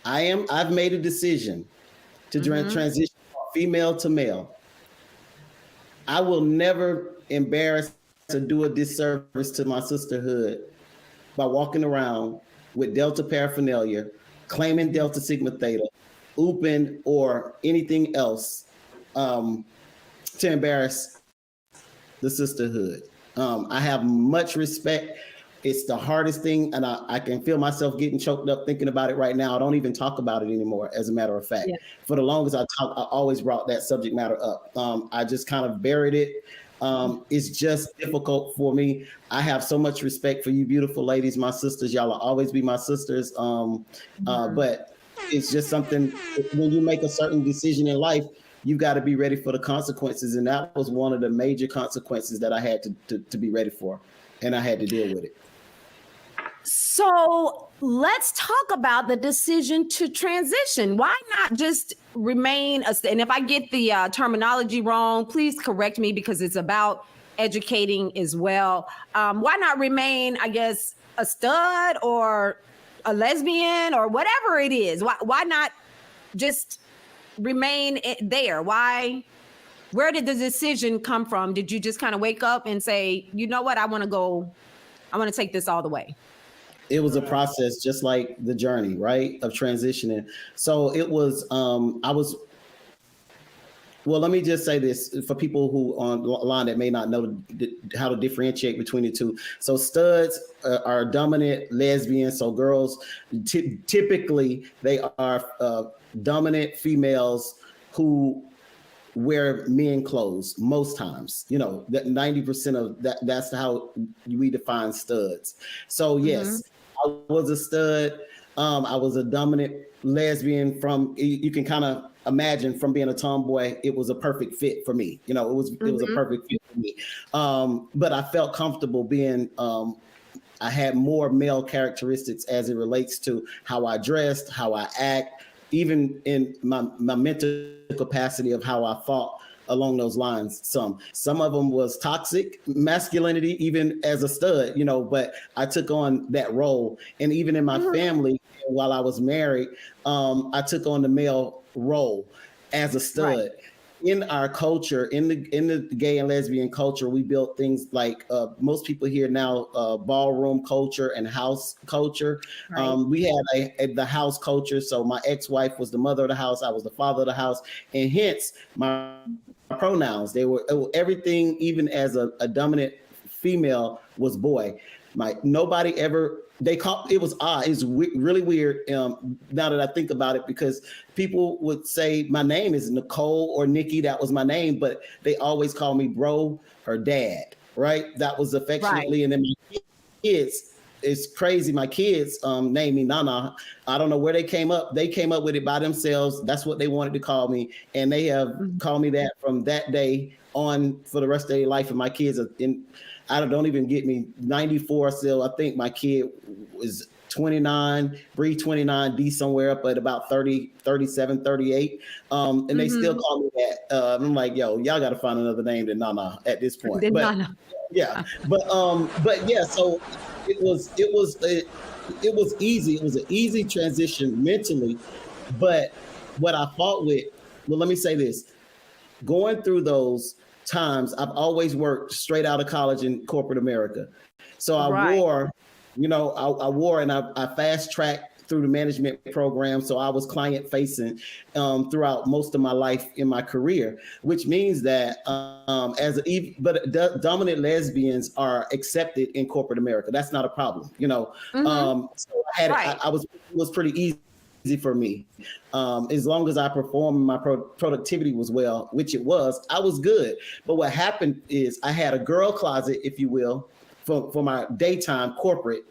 I've made a decision to transition from female to male. I will never embarrass to do a disservice to my sisterhood by walking around with Delta paraphernalia, claiming Delta Sigma Theta, ooping, or anything else to embarrass the sisterhood. I have much respect. It's the hardest thing, and I can feel myself getting choked up thinking about it right now. I don't even talk about it anymore, as a matter of fact. Yeah. For the longest I always brought that subject matter up. I just kind of buried it. It's just difficult for me. I have so much respect for you beautiful ladies, my sisters. Y'all will always be my sisters. But it's just something, when you make a certain decision in life, you got to be ready for the consequences. And that was one of the major consequences that I had to be ready for. And I had to deal with it. So let's talk about the decision to transition. Why not just remain and if I get the terminology wrong, please correct me, because it's about educating as well. Why not remain, I guess, a stud or a lesbian or whatever it is? Why not just remain there? Where did the decision come from? Did you just kind of wake up and say, you know what, I want to take this all the way? It was a process, just like the journey, right, of transitioning. So it was, well, let me just say this for people who online that may not know how to differentiate between the two. So studs are dominant lesbians. So girls, typically they are dominant females who wear men clothes most times. You know, that 90% of that's how we define studs. So yes, I was a stud. I was a dominant lesbian. From, you can kind of imagine, from being a tomboy, it was a perfect fit for me. You know, it was a perfect fit for me. But I felt comfortable being, I had more male characteristics as it relates to how I dressed, how I act, even in my mental capacity of how I thought along those lines. Some of them was toxic masculinity, even as a stud, you know, but I took on that role. And even in my family, while I was married, I took on the male role as a stud. Right. In our culture, in the gay and lesbian culture, we built things like most people here now, ballroom culture and house culture. Right. We had the house culture. So my ex-wife was the mother of the house. I was the father of the house. And hence my pronouns, they were everything, even as a dominant female, was boy. Nobody ever, it was odd. It's really weird now that I think about it, because people would say my name is Nicole or Nikki. That was my name, but they always call me bro or dad, right? That was affectionately. Right. And then my kids, it's crazy. My kids named me Nana. I don't know where they came up. They came up with it by themselves. That's what they wanted to call me. And they have called me that from that day on for the rest of their life. And my kids are don't even get me, 94. So I think my kid was 29, Bree 29, D somewhere up at about 30, 37, 38. And they still call me that. I'm like, yo, y'all got to find another name than Nana at this point. Nana. Yeah. But yeah, so it was easy. It was an easy transition mentally. But what I fought with, well, let me say this, going through those times, I've always worked straight out of college in corporate America. So I wore I wore and I fast tracked through the management program. So I was client facing throughout most of my life in my career, which means that dominant lesbians are accepted in corporate America. That's not a problem, So it was pretty easy for me. As long as I performed, my productivity was well, which it was, I was good. But what happened is I had a girl closet, if you will, for my daytime corporate.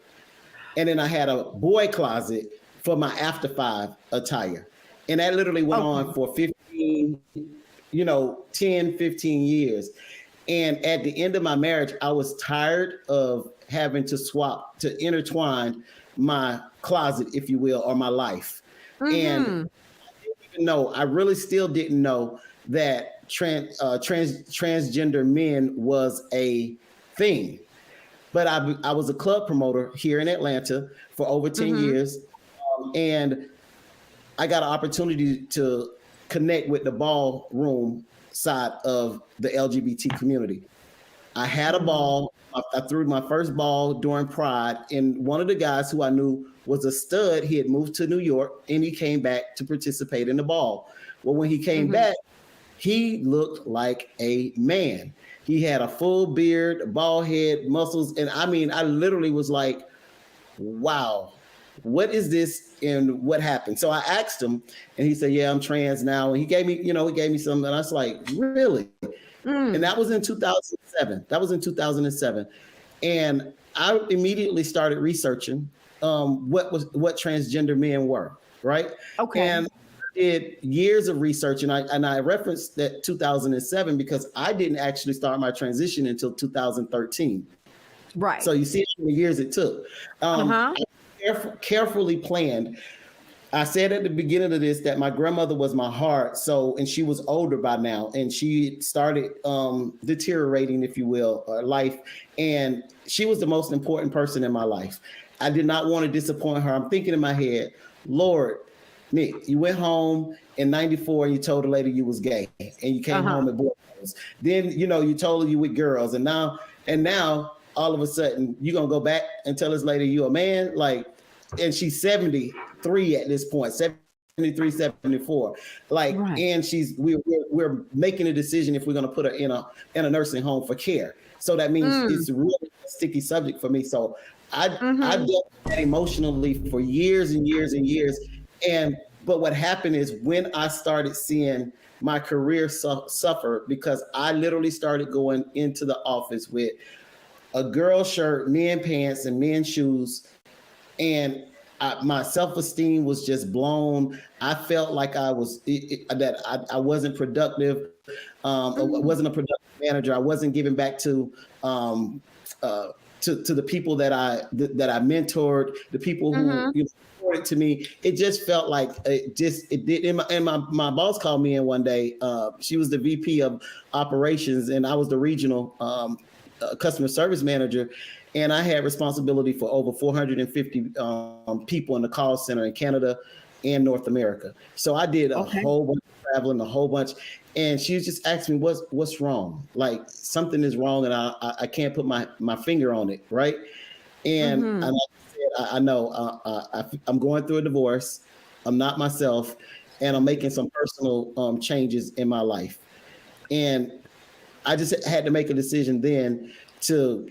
And then I had a boy closet for my after 5 attire. And that literally went on for 10, 15 years. And at the end of my marriage, I was tired of having to intertwine my closet, if you will, or my life. And I really still didn't know that transgender men was a thing. But I was a club promoter here in Atlanta for over 10 years. And I got an opportunity to connect with the ballroom side of the LGBT community. I had a ball. I threw my first ball during Pride. And one of the guys who I knew was a stud, he had moved to New York and he came back to participate in the ball. Well, when he came back, he looked like a man. He had a full beard, bald head, muscles. And I literally was like, wow, what is this and what happened? So I asked him and he said, yeah, I'm trans now. And he gave me something. And I was like, really? And that was in 2007. And I immediately started researching what transgender men were, right? Okay. And did years of research, and I referenced that 2007 because I didn't actually start my transition until 2013. Right. So you see how many years it took. Carefully planned. I said at the beginning of this that my grandmother was my heart. And she was older by now, and she started deteriorating, if you will, life. And she was the most important person in my life. I did not want to disappoint her. I'm thinking in my head, Lord, Nick, you went home in 94 and you told the lady you was gay and you came home with boys. Then, you told her you with girls. And now all of a sudden you're going to go back and tell this lady you a man, and she's 73 at this point, 73, 74. And we're making a decision if we're going to put her in a nursing home for care. So that means it's really a sticky subject for me. So I dealt with that emotionally for years and years and years. But what happened is when I started seeing my career suffer, because I literally started going into the office with a girl shirt, men pants, and men's shoes, and my self-esteem was just blown. I felt like I wasn't productive. I wasn't a productive manager. I wasn't giving back to the people that I mentored, the people who reported to me. It just felt like it did. And my boss called me in one day. She was the VP of operations, and I was the regional customer service manager. And I had responsibility for over 450 people in the call center in Canada and North America. So I did a whole bunch of traveling, a whole bunch. And she was just asking me, what's wrong? Like something is wrong and I can't put my finger on it, right? And like I said, I know I'm going through a divorce. I'm not myself. And I'm making some personal changes in my life. And I just had to make a decision then to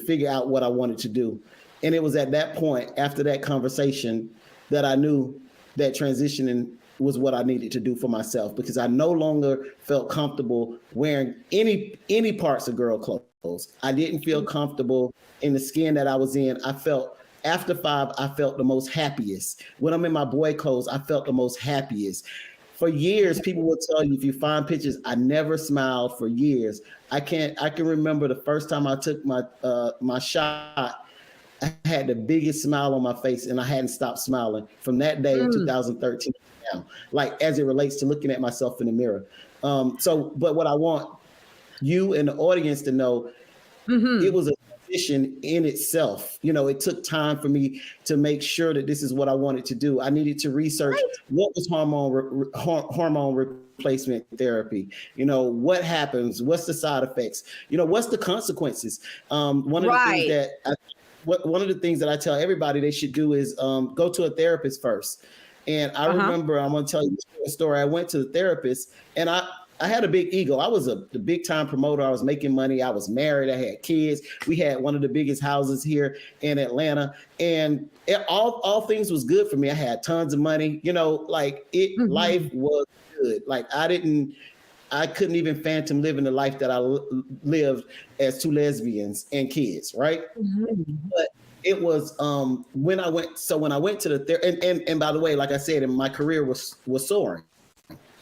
figure out what I wanted to do. And it was at that point, after that conversation, that I knew that transitioning was what I needed to do for myself, because I no longer felt comfortable wearing any parts of girl clothes. I didn't feel comfortable in the skin that I was in. I felt after 5, I felt the most happiest. When I'm in my boy clothes, I felt the most happiest. For years, people will tell you, if you find pictures, I never smiled for years. I can remember the first time I took my shot, I had the biggest smile on my face and I hadn't stopped smiling from that day in 2013 now, like as it relates to looking at myself in the mirror. But what I want you and the audience to know, it was a transition in itself. It took time for me to make sure that this is what I wanted to do. I needed to research what was hormone replacement therapy. What happens? What's the side effects? What's the consequences? One of the things that one of the things that I tell everybody they should do is go to a therapist first. And I remember, I'm going to tell you a story. I went to the therapist, and I had a big ego. I was the big time promoter. I was making money. I was married. I had kids. We had one of the biggest houses here in Atlanta, and all things was good for me. I had tons of money. You know, like life was good. Like I couldn't even phantom living the life that I lived as two lesbians and kids, right? But it was when I went to the and by the way, like I said, my career was soaring.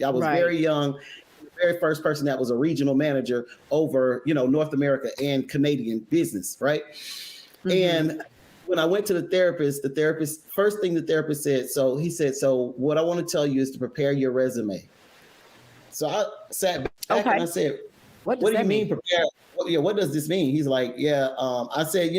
I was very young, the very first person that was a regional manager over, North America and Canadian business, right? And when I went to the therapist, first thing the therapist said, he said, so what I want to tell you is to prepare your resume. So I sat back and I said, what do you mean prepare? What does this mean? He's like, I said,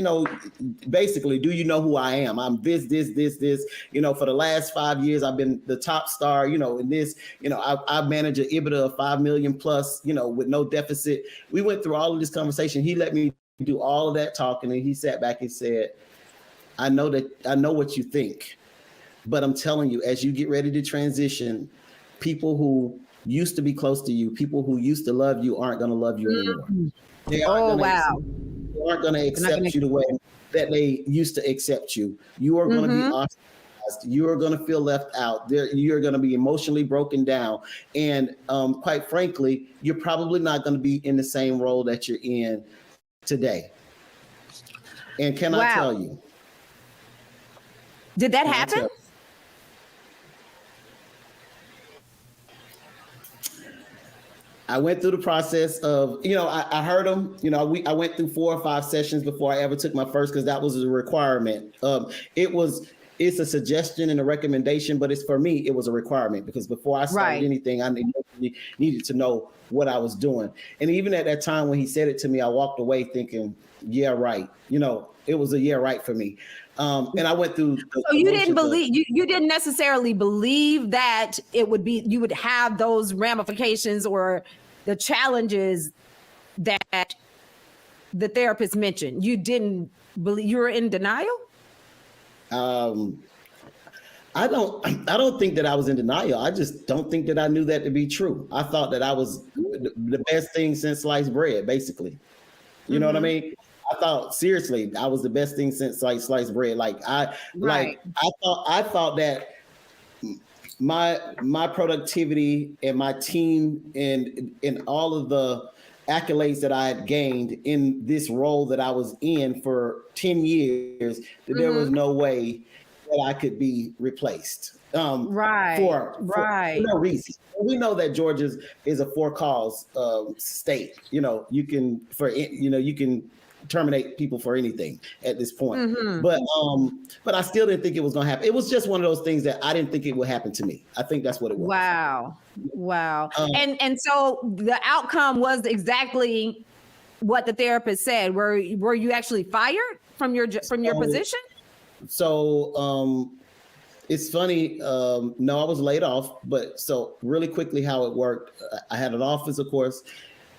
basically, do you know who I am? I'm this. For the last 5 years, I've been the top star, in this, I manage an EBITDA of 5 million plus, with no deficit. We went through all of this conversation. He let me do all of that talking, and he sat back and said, I know what you think, but I'm telling you, as you get ready to transition, people who used to be close to you, people who used to love you aren't going to love you anymore. They aren't going to accept you the way that they used to accept you. You are going to be ostracized. You are going to feel left out. You're going to be emotionally broken down. And quite frankly, you're probably not going to be in the same role that you're in today. And can I tell you? Did that happen? I went through the process of, I heard them, I went through 4 or 5 sessions before I ever took my first, because that was a requirement. It's a suggestion and a recommendation, but for me, it was a requirement, because before I started anything, I needed to know what I was doing. And even at that time when he said it to me, I walked away thinking, yeah, right. It was a yeah, right for me. And I went through. So you didn't believe, you didn't necessarily believe that you would have those ramifications or the challenges that the therapist mentioned. You didn't believe, you were in denial? I don't think that I was in denial. I just don't think that I knew that to be true. I thought that I was the best thing since sliced bread, basically. You know what I mean? I thought seriously, I was the best thing since sliced bread. I thought that my productivity and my team and all of the accolades that I had gained in this role that I was in for 10 years, that there was no way that I could be replaced. For no reason. We know that Georgia is a for-cause state. You can terminate people for anything at this point. But I still didn't think it was going to happen. It was just one of those things that I didn't think it would happen to me. I think that's what it was. Wow. And so the outcome was exactly what the therapist said. Were you actually fired from your position? So it's funny. No, I was laid off. But so really quickly how it worked, I had an office, of course,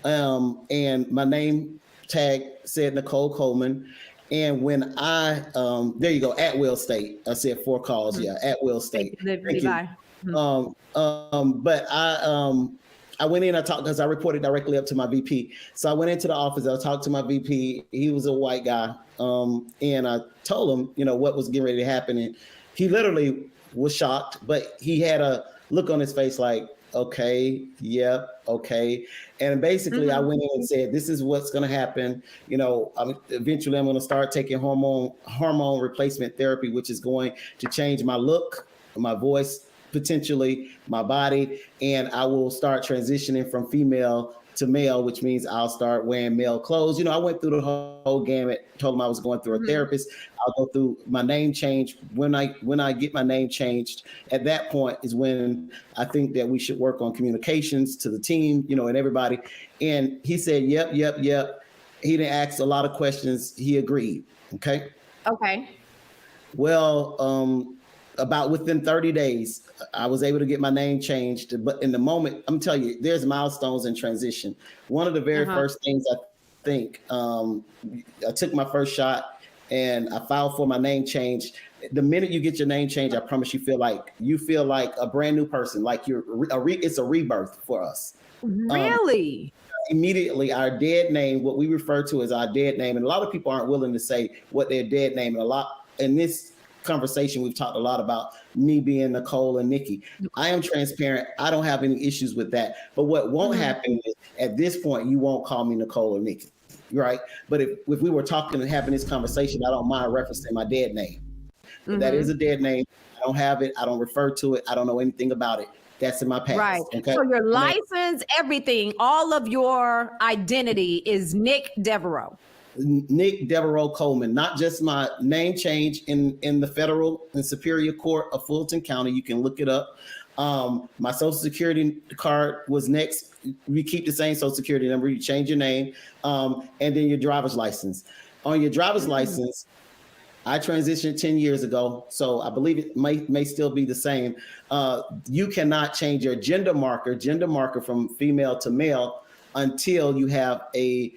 and my name tag said Nicole Coleman. And when there you go, at Will State. I said 4 calls. Yeah, at Will State. Thank you. But I went in, I talked, because I reported directly up to my VP. So I went into the office, I talked to my VP. He was a white guy. And I told him, what was getting ready to happen. And he literally was shocked, but he had a look on his face like, okay, yeah, okay. And basically I went in and said, this is what's going to happen. Eventually I'm going to start taking hormone replacement therapy, which is going to change my look, my voice, potentially my body. And I will start transitioning from female to male, which means I'll start wearing male clothes. I went through the whole gamut, told him I was going through a therapist. I'll go through my name change. When I get my name changed, at that point is when I think that we should work on communications to the team, and everybody. And he said, yep. He didn't ask a lot of questions. He agreed. Okay. Well, about within 30 days, I was able to get my name changed. But in the moment, I'm telling you, there's milestones in transition. One of the very first things I think, I took my first shot and I filed for my name change. The minute you get your name change, I promise you feel like a brand new person, like it's a rebirth for us. Really? Immediately, our dead name, what we refer to as our dead name, and a lot of people aren't willing to say what their dead name. And a lot in this conversation, we've talked a lot about me being Nicole and Nikki. I am transparent. I don't have any issues with that. But what won't happen is at this point, you won't call me Nicole or Nikki, right? But if we were talking and having this conversation, I don't mind referencing my dead name. That is a dead name. I don't have it. I don't refer to it. I don't know anything about it. That's in my past. Right. Okay? So your license, everything, all of your identity is Nick Devereux. Nick Devereux Coleman, not just my name change in the federal and superior court of Fulton County. You can look it up. My social security card was next. We keep the same social security number. You change your name, and then your driver's license. On your driver's license, I transitioned 10 years ago, so I believe it may still be the same. You cannot change your gender marker from female to male until you have a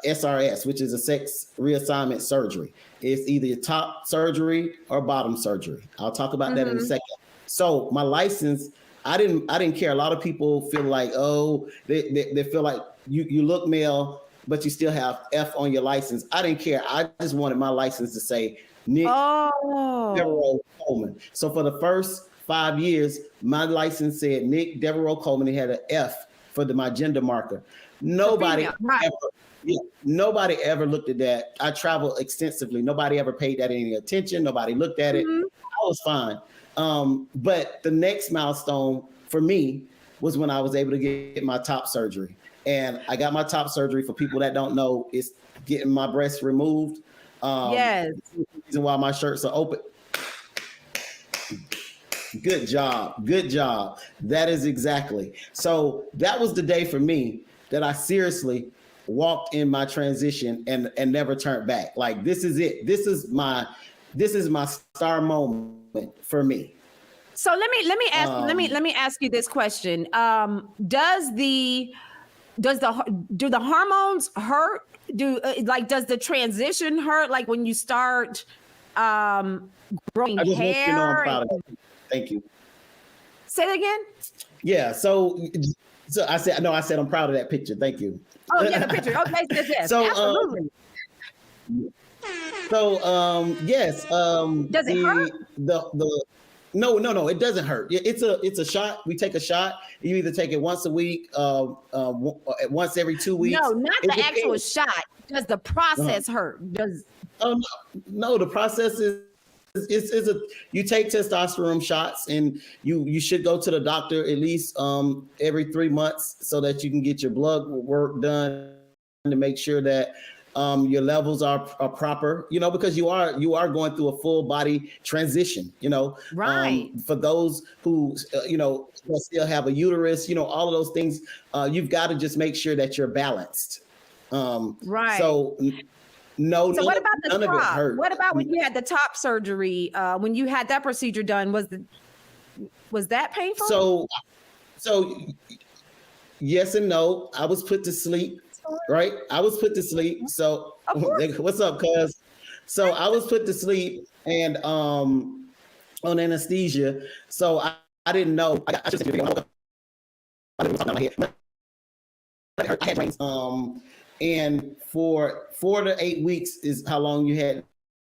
SRS, which is a sex reassignment surgery. It's either your top surgery or bottom surgery. I'll talk about that in a second. So my license, I didn't care. A lot of people feel like, they feel like you look male, but you still have F on your license. I didn't care. I just wanted my license to say Nick Devereux Coleman. So for the first 5 years, my license said Nick Devereux Coleman. It had an F for my gender marker. Nobody ever looked at that. I traveled extensively. Nobody ever paid that any attention. Nobody looked at it. I was fine. But the next milestone for me was when I was able to get my top surgery. And I got my top surgery. For people that don't know, it's getting my breasts removed. Yes. The reason why my shirts are open. Good job. Good job. That is exactly. So that was the day for me that I seriously walked in my transition and never turned back. Like, this is it. This is my star moment for me. So let me ask you this question. Do the hormones hurt? Does the transition hurt? Like when you start growing hair? You know I'm proud of it. Thank you. Say it again. Yeah. So I said I'm proud of that picture. Thank you. Oh yeah, the picture. Okay, yes. So absolutely. Yes. Does it hurt? No, it doesn't hurt. It's a shot. We take a shot. You either take it once a week, once every 2 weeks. No, not the actual shot. Does the process hurt? No, the process is you take testosterone shots, and you should go to the doctor at least every 3 months so that you can get your blood work done to make sure that your levels are proper, because you are going through a full body transition, right. For those who, still have a uterus, all of those things, you've got to just make sure that you're balanced. Right. So no, so what about the none top? of it hurt. What about when you had the top surgery? When you had that procedure done, was that painful? So yes and no. I was put to sleep. Right, I was put to sleep. So, what's up, cuz? So I was put to sleep and on anesthesia. So I didn't know. I just I had brains. And for 4 to 8 weeks is how long you had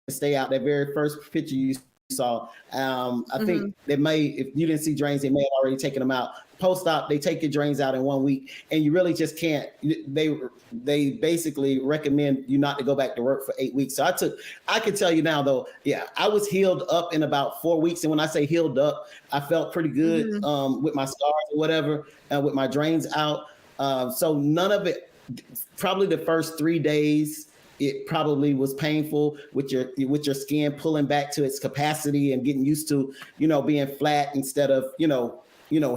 to stay out. That very first picture you saw. I think they if you didn't see drains, they may have already taken them out. Post-op, they take your drains out in 1 week, and you really just can't. They basically recommend you not to go back to work for 8 weeks. So I can tell you now though, yeah, I was healed up in about 4 weeks. And when I say healed up, I felt pretty good with my scars or whatever, with my drains out. So none of it, probably the first 3 days, it probably was painful with your skin pulling back to its capacity and getting used to, being flat instead of,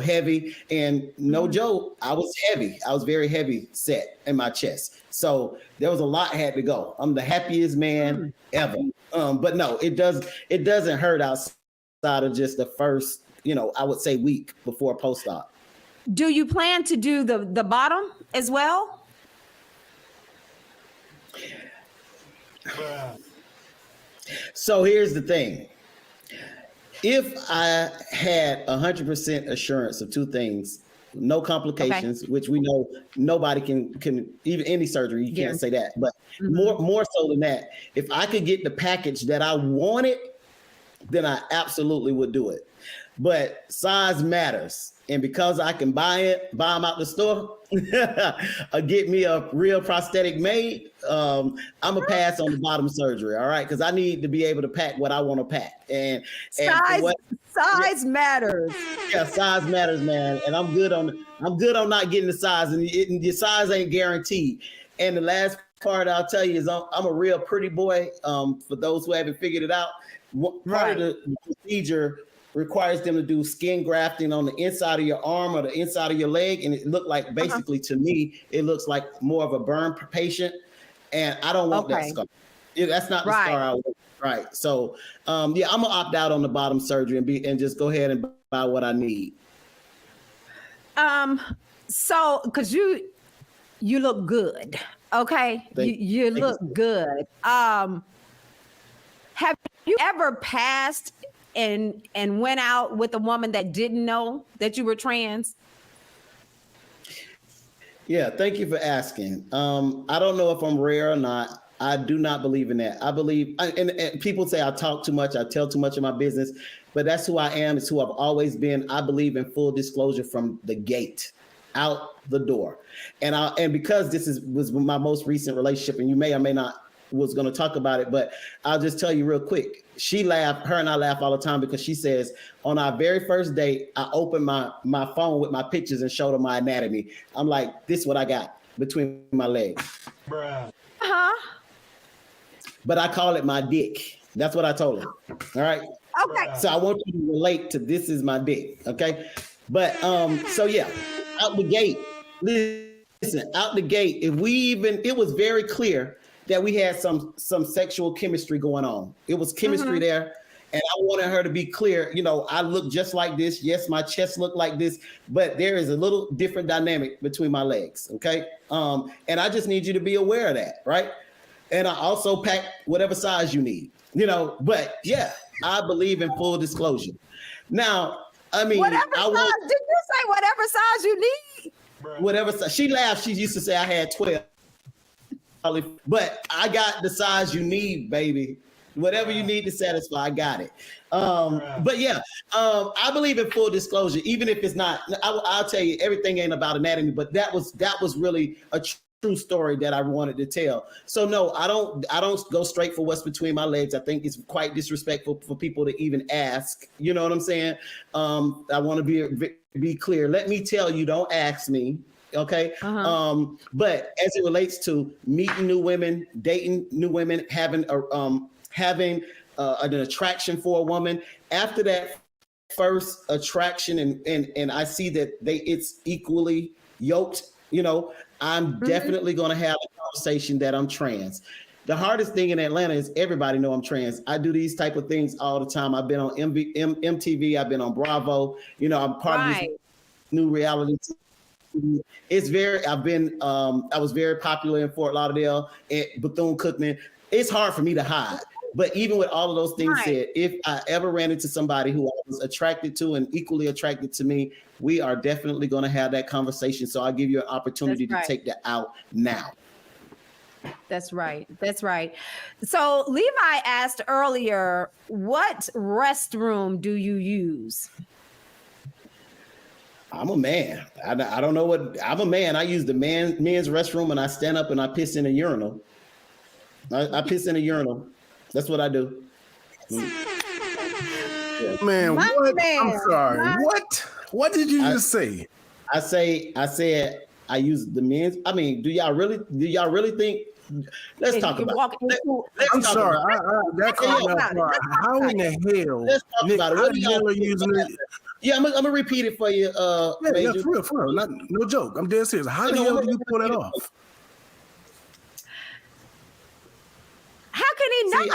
heavy. And no joke, I was heavy. I was very heavy set in my chest. So there was a lot had to go. I'm the happiest man ever. But no, it doesn't hurt outside of just the first, I would say week before post-op. Do you plan to do the bottom as well? So here's the thing. If I had 100% assurance of two things, no complications, which we know nobody can even any surgery, you can't say that. But more so than that, if I could get the package that I wanted, then I absolutely would do it. But size matters. And because I can buy them out the store, or get me a real prosthetic made, I'm gonna pass on the bottom surgery. All right, because I need to be able to pack what I want to pack. And size matters. Yeah, size matters, man. And I'm good on not getting the size, and the size ain't guaranteed. And the last part I'll tell you is I'm a real pretty boy. For those who haven't figured it out, part of the procedure requires them to do skin grafting on the inside of your arm or the inside of your leg, and it looked like basically to me it looks like more of a burn patient, and I don't want that scar. That's not the scar I want. Right. So I'm gonna opt out on the bottom surgery and just go ahead and buy what I need. So because you look good, okay? You look good. Have you ever passed and went out with a woman that didn't know that you were trans? Yeah, thank you for asking. I don't know if I'm rare or not. I do not believe in that. I believe, and people say I talk too much, I tell too much of my business, but that's who I am. It's who I've always been. I believe in full disclosure from the gate, out the door. And because this was my most recent relationship, and you may or may not was going to talk about it, but I'll just tell you real quick. Her and I laugh all the time because she says, on our very first date, I opened my phone with my pictures and showed her my anatomy. I'm like, this is what I got between my legs. Bruh. But I call it my dick. That's what I told her. All right. Okay. So I want you to relate to this is my dick. Okay. But so yeah, out the gate. Listen, out the gate. It was very clear that we had some sexual chemistry going on. It was chemistry there. And I wanted her to be clear, I look just like this. Yes, my chest looked like this, but there is a little different dynamic between my legs. Okay. And I just need you to be aware of that. Right. And I also pack whatever size you need, but yeah, I believe in full disclosure. Now, I mean, did you say whatever size you need? Whatever size. She laughed. She used to say I had 12, but I got the size you need, baby. Whatever you need to satisfy, I got it. But yeah, I believe in full disclosure, even if it's not. I'll tell you, everything ain't about anatomy, but that was really a true story that I wanted to tell. So no, I don't go straight for what's between my legs. I think it's quite disrespectful for people to even ask. You know what I'm saying? I want to be clear. Let me tell you, don't ask me. Okay. But as it relates to meeting new women, dating new women, having an attraction for a woman, after that first attraction and I see that it's equally yoked, I'm definitely going to have a conversation that I'm trans. The hardest thing in Atlanta is everybody know I'm trans. I do these type of things all the time. I've been on MTV. I've been on Bravo. I'm part of this new reality. I was very popular in Fort Lauderdale at Bethune-Cookman. It's hard for me to hide. But even with all of those things said, if I ever ran into somebody who I was attracted to and equally attracted to me, we are definitely going to have that conversation. So I'll give you an opportunity to take that out now. That's right. That's right. So Levi asked earlier, what restroom do you use? I'm a man. I don't know what I'm a man. I use the men's restroom and I stand up and I piss in a urinal. I piss in a urinal. That's what I do. Man, what? I'm sorry. What did you just say? I said I use the men's. I mean, do y'all really think? Let's talk about it. I'm sorry. That's all. How in the hell? Let's talk Nick, about it. What the hell are you using it? Yeah, I'm gonna repeat it for you. Yeah, for real. No joke. I'm dead serious. How the hell do you pull that off? How can he not?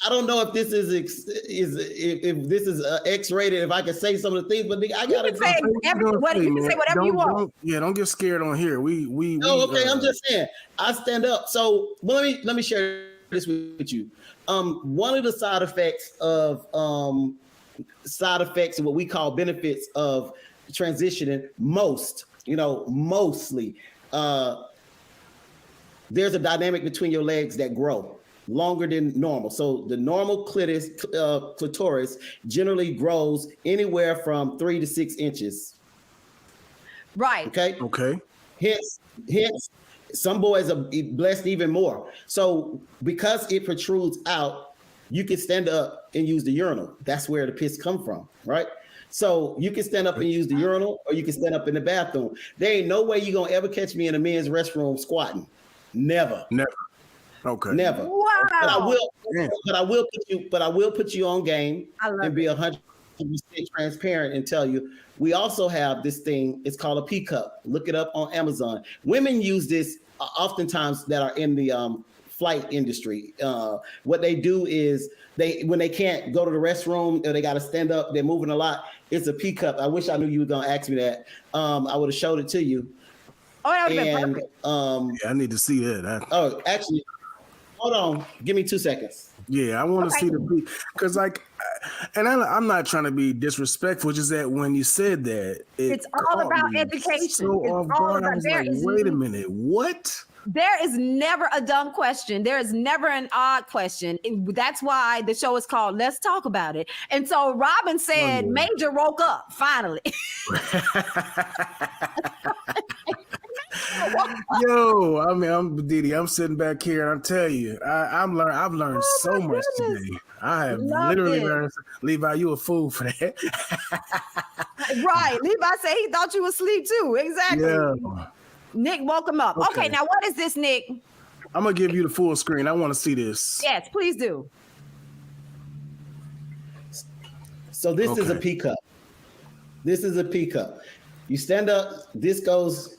I don't know if this is X-rated. If I can say some of the things, but I gotta say whatever you want. Don't get scared on here. I'm just saying. I stand up. So let me share this with you. One of the side effects and what we call benefits of transitioning, mostly, there's a dynamic between your legs that grow longer than normal. So the normal clitoris generally grows anywhere from 3 to 6 inches. Right. Okay. Hence, some boys are blessed even more. So because it protrudes out, you can stand up and use the urinal. That's where the piss come from, right? So you can stand up and use the urinal, or you can stand up in the bathroom. There ain't no way you're gonna ever catch me in a men's restroom squatting. Never. Okay. Never. Wow. But I will put you on game and be 100% transparent and tell you, we also have this thing. It's called a P cup. Look it up on Amazon. Women use this oftentimes that are in the flight industry. What they do is when they can't go to the restroom or they got to stand up, they're moving a lot. It's a P cup. I wish I knew you were gonna ask me that. I would have showed it to you. Oh, that would have been perfect. I need to see that. Oh, actually, hold on. Give me 2 seconds. Yeah, I want to see because I'm not trying to be disrespectful. Just that when you said that, it's all about education. So off guard, I was like, wait a minute, what? There is never a dumb question. There is never an odd question. That's why the show is called Let's Talk About It. And so Robin said, Major woke up finally. Yo, I'm DiDi. I'm sitting back here, and I'm telling you, I've learned so much today. I have literally learned. Levi, you a fool for that. Right. Levi said he thought you was asleep too. Exactly. Yeah. Nick woke him up. Okay, now what is this, Nick? I'm gonna give you the full screen. I want to see this. Yes, please do. So this is a P cup. This is a P cup. You stand up. This goes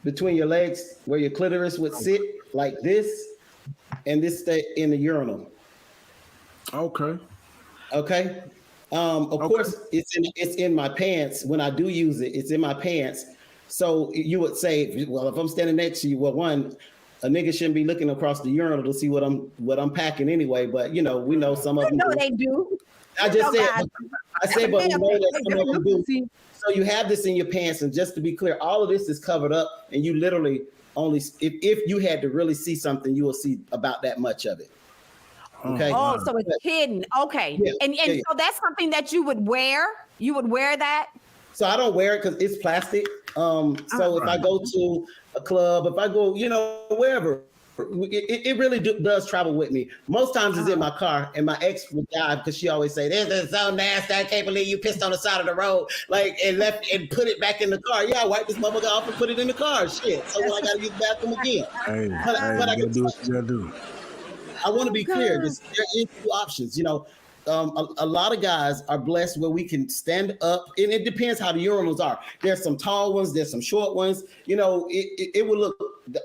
between your legs where your clitoris would sit like this, and this stay in the urinal. Okay. Of course, it's in my pants. When I do use it, it's in my pants. So you would say, well, if I'm standing next to you, well, one, a nigga shouldn't be looking across the urinal to see what I'm packing anyway. But we know some of them. No, they do. I said, but we know that some of them do. So you have this in your pants, and just to be clear, all of this is covered up, and you literally only, if you had to really see something, you will see about that much of it. Okay. Oh, so it's hidden. Okay. Yeah, and so that's something that you would wear. You would wear that. So I don't wear it because it's plastic. So if I go to a club, if I go, wherever, it really does travel with me. Most times it's in my car, and my ex would die because she always say, "This is so nasty. I can't believe you pissed on the side of the road, and left and put it back in the car." Yeah, I wiped this motherfucker off and put it in the car. Shit. So when I got to use the bathroom again. But I can do what you gotta do. I want to be clear. There is 2 options. A lot of guys are blessed where we can stand up, and it depends how the urinals are. There's some tall ones, there's some short ones. It would look.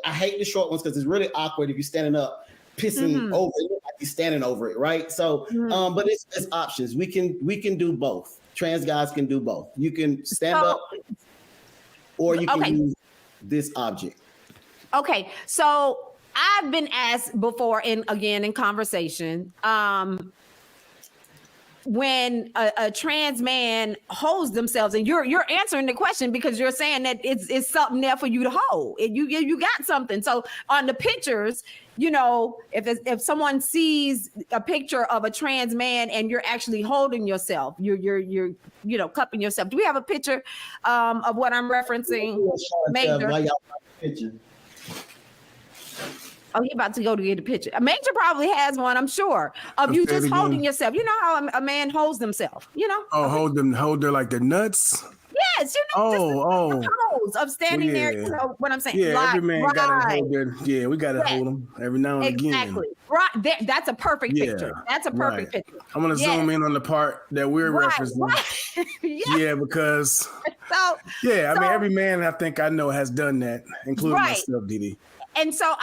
I hate the short ones because it's really awkward if you're standing up, pissing over it, like you're standing over it, right? So, but it's options. We can do both. Trans guys can do both. You can stand up, or you can use this object. Okay, so I've been asked before, in conversation, when a trans man holds themselves, and you're answering the question because you're saying that it's something there for you to hold. You got something. So on the pictures, if someone sees a picture of a trans man and you're actually holding yourself, you're cupping yourself. Do we have a picture of what I'm referencing? Major. Oh, he about to go to get a picture. A Major probably has one, I'm sure, of you just holding yourself. You know how a man holds himself, Oh, hold their like their nuts? Yes, you know, just the pose of standing there. You know what I'm saying? Yeah, like, every man gotta hold their. Yeah, we gotta hold them every now and again. Exactly. Right. That's a perfect picture. That's a perfect picture. I'm gonna zoom in on the part that we're referencing. Right. Yeah, because I mean, every man I think I know has done that, including myself, DiDi. And so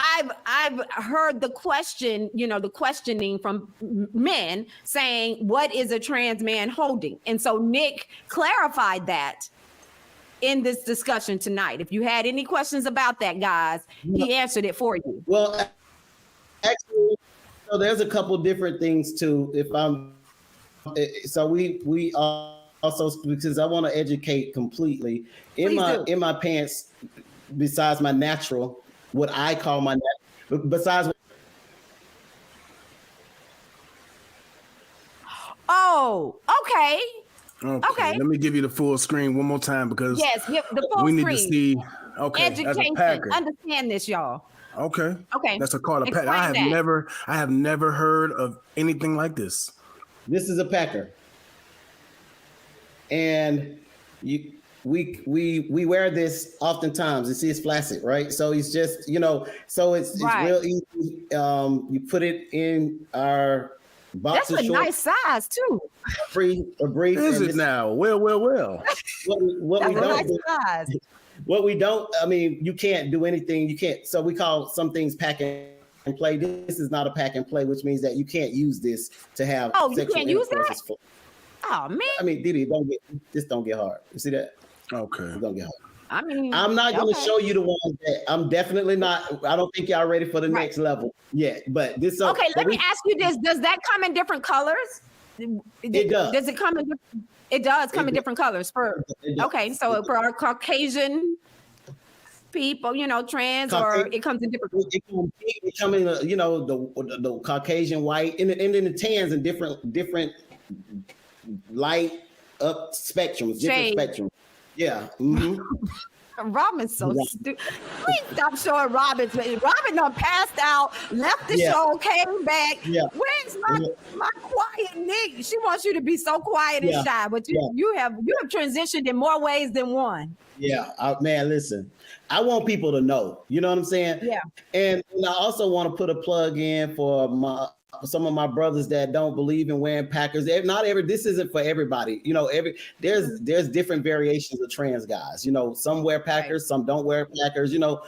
I've heard the question, you know, the questioning from men saying, what is a trans man holding? And so Nick clarified that in this discussion tonight. If you had any questions about that, guys, he answered it for you. Well, actually, so there's a couple different things too. We also, because I want to educate completely in my pants, besides my natural, what I call my natural, besides. Oh, okay. Okay. Let me give you the full screen one more time because the full we screen. need to see. Okay, education. Understand this, y'all. Okay. That's called a packer. I have never heard of anything like this. This is a packer, and we wear this oftentimes. You see, it's flaccid, right? So it's just, you know, so it's real easy. You put it in our boxer shorts. That's a nice size too. A brief. Is it now? Well. What we don't, I mean, you can't do anything. You can't. So we call some things pack and play. This is not a pack and play, which means that you can't use this to have. Oh, you can't use that? Oh man. I mean, DiDi, don't get hard. You see that? Okay. Don't get hard. I mean, I'm not going to show you the ones that I'm definitely not. I don't think y'all ready for the next level yet. But this. Okay, let me ask you this: does that come in different colors? It does. Does it come in? It does come in different colors. Okay, so for our Caucasian people, you know, trans, or it comes in different. It come in, you know, the Caucasian white, and then the tans in different light up spectrums, different spectrums. Yeah. Mm-hmm. Robin's so stupid. Please stop showing Robin. Robin done passed out, left the show, came back. Yeah. Where's my quiet Nick? She wants you to be so quiet and shy, but you have transitioned in more ways than one. Yeah, man, listen. I want people to know. You know what I'm saying? Yeah. And I also want to put a plug in for some of my brothers that don't believe in wearing Packers. This isn't for everybody. You know, there's different variations of trans guys. You know, some wear Packers, some don't wear Packers. You know,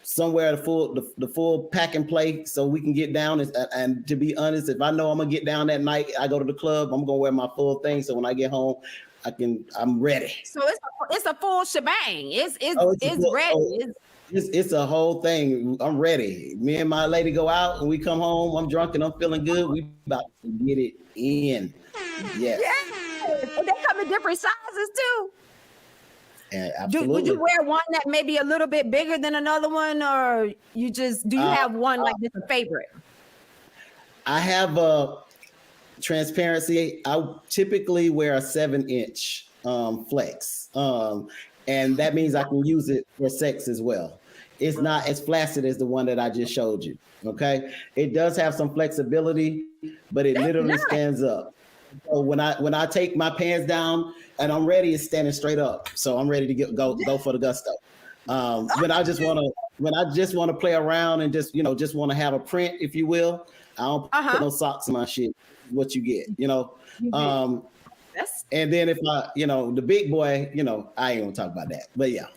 some wear the full pack and play, so we can get down. And to be honest, if I know I'm gonna get down that night, I go to the club. I'm gonna wear my full thing, so when I get home, I'm ready. So it's a full shebang. It's ready. It's a whole thing. I'm ready. Me and my lady go out and we come home. I'm drunk and I'm feeling good. We about to get it in. Yes. And they come in different sizes too. Yeah, absolutely. Would you wear one that may be a little bit bigger than another one, or do you have one like this a favorite? I have a transparency. I typically wear a 7-inch flex. And that means I can use it for sex as well. It's not as flaccid as the one that I just showed you. Okay. It does have some flexibility, but it literally stands up. So when I take my pants down and I'm ready, it's standing straight up. So I'm ready to go for the gusto. When I just want to play around and just want to have a print, if you will, I don't put no socks in my shit. What you get, you know. And then if the big boy, I ain't gonna talk about that. But yeah.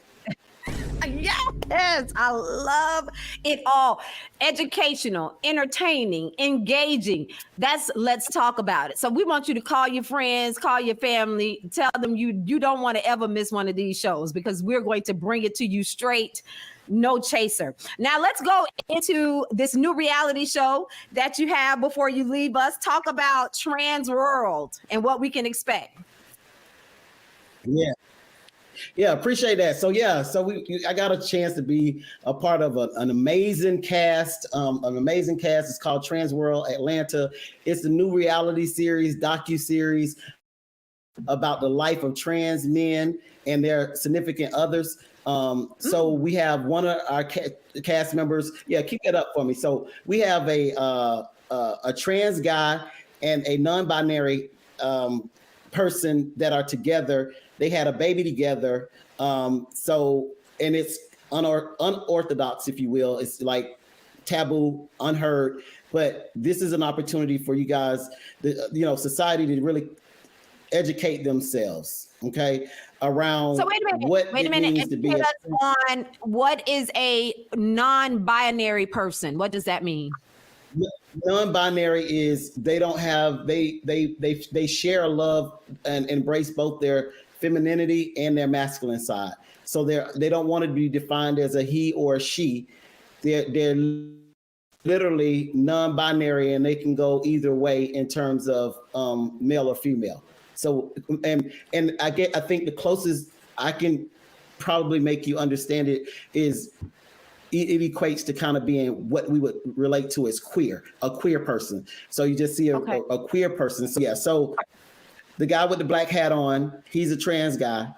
Yes, I love it all. Educational, entertaining, engaging. Let's talk about it. So we want you to call your friends, call your family, tell them you don't want to ever miss one of these shows, because we're going to bring it to you straight. No chaser. Now let's go into this new reality show that you have before you leave us. Talk about TRANSWorld and what we can expect. Yeah, appreciate that. So I got a chance to be a part of an amazing cast. It's called TRANSWorld Atlanta. It's a new reality series, docu-series about the life of trans men and their significant others. So we have one of our cast members. Yeah, keep that up for me. So we have a trans guy and a non-binary person that are together They had a baby together. So, and it's unorthodox, if you will. It's like taboo, unheard. But this is an opportunity for you guys, society to really educate themselves, okay, around So wait a minute. Means to be on what is a non-binary person. What does that mean? Non-binary is they share a love and embrace both their femininity and their masculine side. So they don't want to be defined as a he or a she. They're literally non-binary, and they can go either way in terms of male or female. So and I think the closest I can probably make you understand it is it equates to kind of being what we would relate to as a queer person. So you just see a queer person. So yeah, so the guy with the black hat on, he's a trans guy.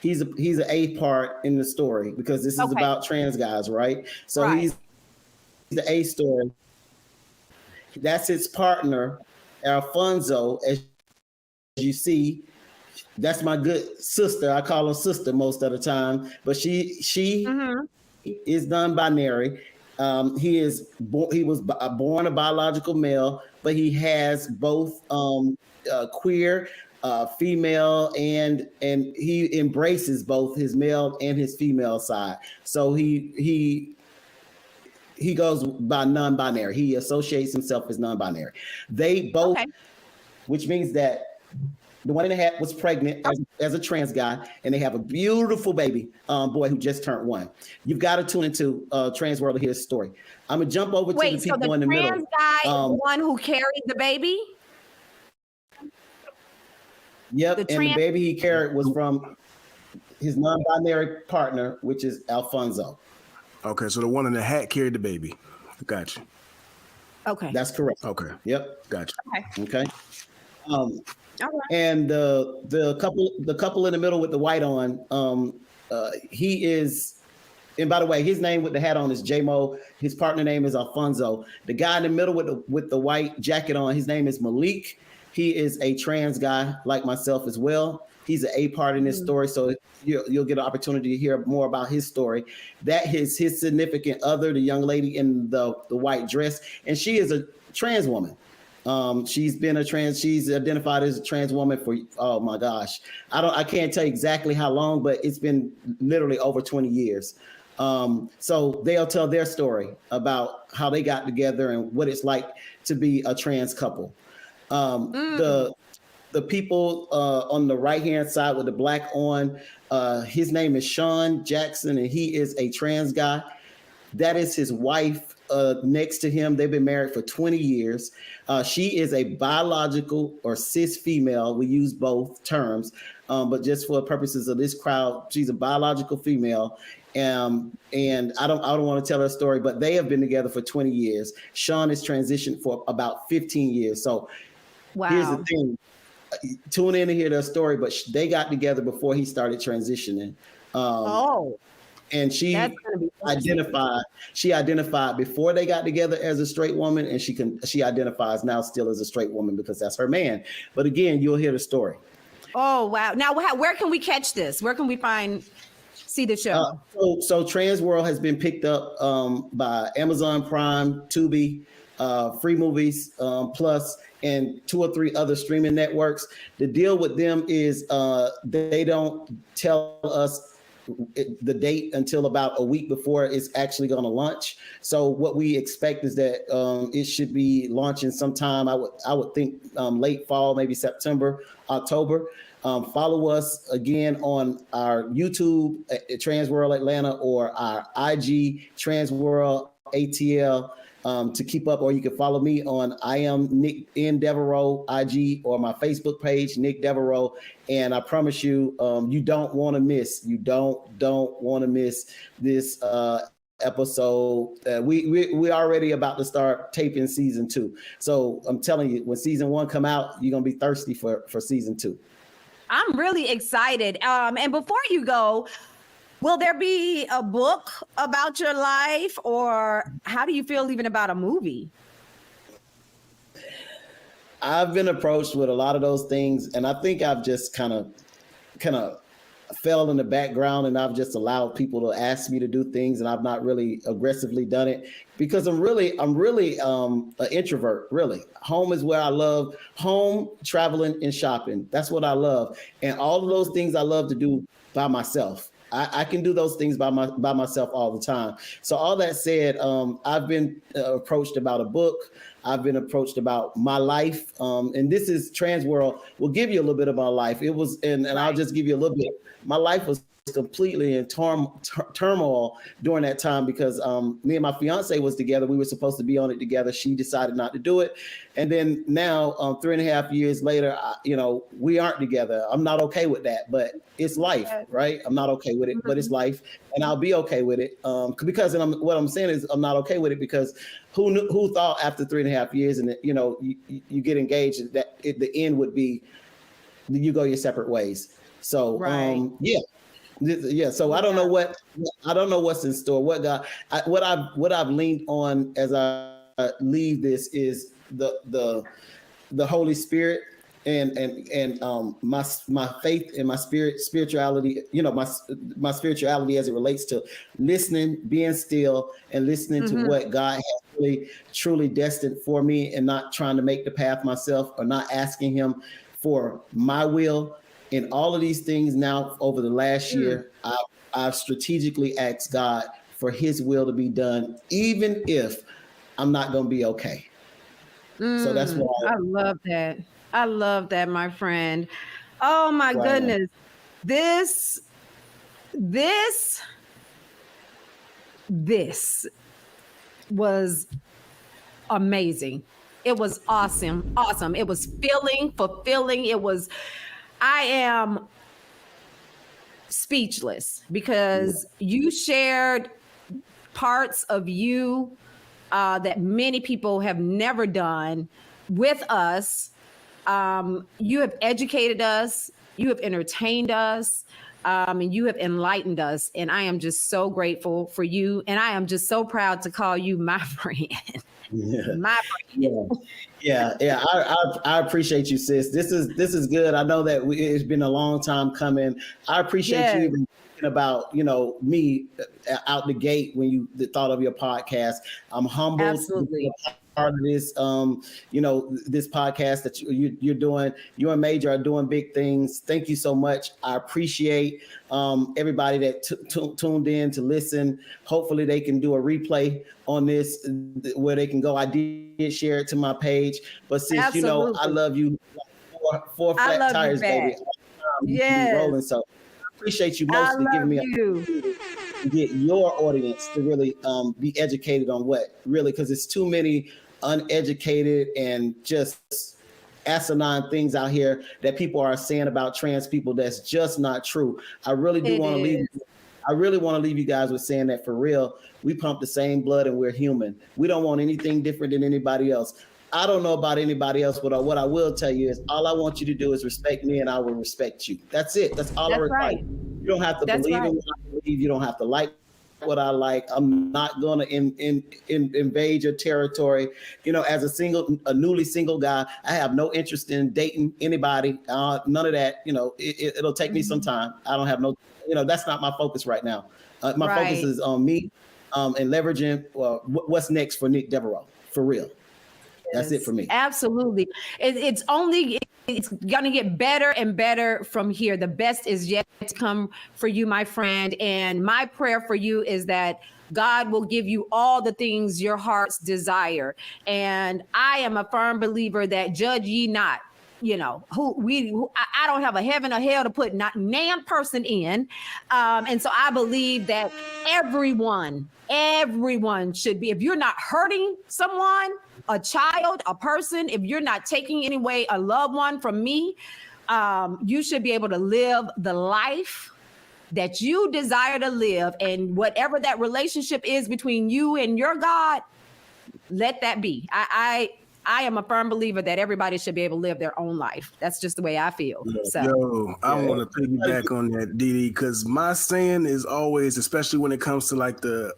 He's an A part in the story because this is about trans guys, right? So he's the A story. That's his partner, Alfonso, as you see. That's my good sister. I call her sister most of the time, but she is non-binary. He was born a biological male, but he has both queer, female, and he embraces both his male and his female side. So he goes by non-binary. He associates himself as non-binary. They both, which means that the one in the hat was pregnant as a trans guy, and they have a beautiful baby boy who just turned 1. You've got to tune into TRANSWorld to hear his story. I'm gonna jump over to the people in the middle. Trans guy is the one who carried the baby. Yep, and the baby he carried was from his non-binary partner, which is Alfonso. Okay, so the one in the hat carried the baby. Gotcha. Okay, that's correct. Okay. Yep. Gotcha. Okay. And the couple in the middle with the white on, he is, and by the way, his name with the hat on is J-Mo. His partner name is Alfonso. The guy in the middle with the white jacket on, his name is Malik. He is a trans guy like myself as well. He's an A part in this story, so you'll get an opportunity to hear more about his story. That is his significant other, the young lady in the white dress, and she is a trans woman. She's identified as a trans woman for, oh my gosh, I can't tell you exactly how long, but it's been literally over 20 years. So they'll tell their story about how they got together and what it's like to be a trans couple. The people on the right-hand side with the black on, his name is Sean Jackson, and he is a trans guy. That is his wife next to him. They've been married for 20 years. She is a biological or cis female. We use both terms, but just for purposes of this crowd, she's a biological female. And I don't want to tell her story, but they have been together for 20 years. Sean has transitioned for about 15 years. So here's the thing. Tune in to hear their story, but they got together before he started transitioning. And she identified before they got together as a straight woman, and she identifies now still as a straight woman because that's her man. But again, you'll hear the story. Oh wow! Now, where can we catch this? Where can we see the show? So TRANSWorld has been picked up by Amazon Prime, Tubi, Free Movies Plus, and 2 or 3 other streaming networks. The deal with them is they don't tell us the date until about a week before it's actually going to launch. So what we expect is that it should be launching sometime. I would think late fall, maybe September, October. Follow us again on our YouTube at TRANSWorld Atlanta or our IG TRANSWorld ATL to keep up, or you can follow me on I am Nick N Devereux IG or my Facebook page, Nick Devereux. And I promise you, you don't want to miss. You don't want to miss this episode. We already about to start taping season 2. So I'm telling you, when season 1 come out, you're gonna be thirsty for season 2. I'm really excited. And before you go, will there be a book about your life, or how do you feel even about a movie? I've been approached with a lot of those things, and I think I've just kind of kind of fell in the background, and I've just allowed people to ask me to do things, and I've not really aggressively done it because I'm really an introvert. Really, home is where I love home, traveling, and shopping. That's what I love, and all of those things I love to do by myself. I can do those things by myself all the time. So all that said, I've been approached about a book. I've been approached about my life, and this is TRANSWorld. Will give you a little bit of my life. It was, and I'll just give you a little bit. My life was completely in turmoil during that time because me and my fiance was together. We were supposed to be on it together. She decided not to do it. And then now 3.5 years later, we aren't together. I'm not okay with that, but it's life, right? I'm not okay with it, but it's life, and I'll be okay with it because what I'm saying is I'm not okay with it because who thought after 3.5 years and you get engaged that the end would be you go your separate ways. So So I don't know what's in store. What I've leaned on as I leave this is the Holy Spirit and my faith and my spirituality. My spirituality as it relates to listening, being still, and listening to what God has really truly destined for me, and not trying to make the path myself or not asking Him for my will. In all of these things now over the last year, I've strategically asked God for His will to be done, even if I'm not going to be okay. So that's why I love that. I love that, my friend. Oh my goodness. This was amazing. It was awesome. Awesome. It was fulfilling. I am speechless because you shared parts of you that many people have never done with us. You have educated us, you have entertained us, and you have enlightened us. And I am just so grateful for you. And I am just so proud to call you my friend. My friend. I appreciate you, sis. This is good. I know that it's been a long time coming. I appreciate you even thinking about me out the gate when you thought of your podcast. I'm humbled. Absolutely. Part of this, this podcast that you're doing. You and Major are doing big things. Thank you so much. I appreciate everybody that tuned in to listen. Hopefully they can do a replay on this where they can go. I did share it to my page, but since I love you, four flat tires, baby. Rolling. So I appreciate you mostly giving me to get your audience to really be educated on because it's too many uneducated and just asinine things out here that people are saying about trans people that's just not true. I really want to leave you guys with saying that for real. We pump the same blood and we're human. We don't want anything different than anybody else. I don't know about anybody else, but what I will tell you is all I want you to do is respect me and I will respect you. That's it. That's all I require. You don't have to believe in what I believe. You don't have to like what I like. I'm not going to invade your territory. As a newly single guy, I have no interest in dating anybody. None of that. It'll take me some time. I don't have that's not my focus right now. My focus is on me and leveraging what's next for Nick Devereux, for real. That's it for me. Absolutely. It's going to get better and better from here. The best is yet to come for you, my friend. And my prayer for you is that God will give you all the things your heart's desire. And I am a firm believer that judge ye not. I don't have a heaven or hell to put not nan person in. And so I believe that everyone should be, if you're not hurting someone, a child, a person, if you're not taking away a loved one from me, you should be able to live the life that you desire to live. And whatever that relationship is between you and your God, let that be. I am a firm believer that everybody should be able to live their own life. That's just the way I feel. I want to piggyback on that, DiDi, because my saying is always, especially when it comes to like the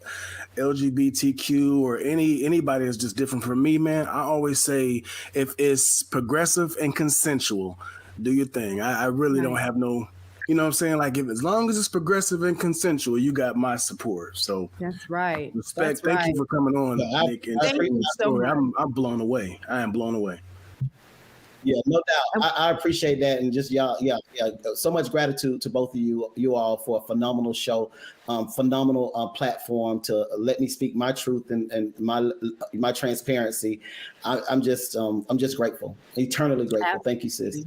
LGBTQ or anybody that's just different from me, man, I always say if it's progressive and consensual, do your thing. I really don't have no You know what I'm saying? Like, if as long as it's progressive and consensual, you got my support. So That's right. respect. That's Thank you for coming on, Nick. And thank you so story. much. I'm blown away. I am blown away. Yeah, no doubt. I appreciate that, and just y'all, yeah. So much gratitude to both of you all for a phenomenal show, phenomenal platform to let me speak my truth and my transparency. I'm just grateful, eternally grateful. Absolutely. Thank you, sis.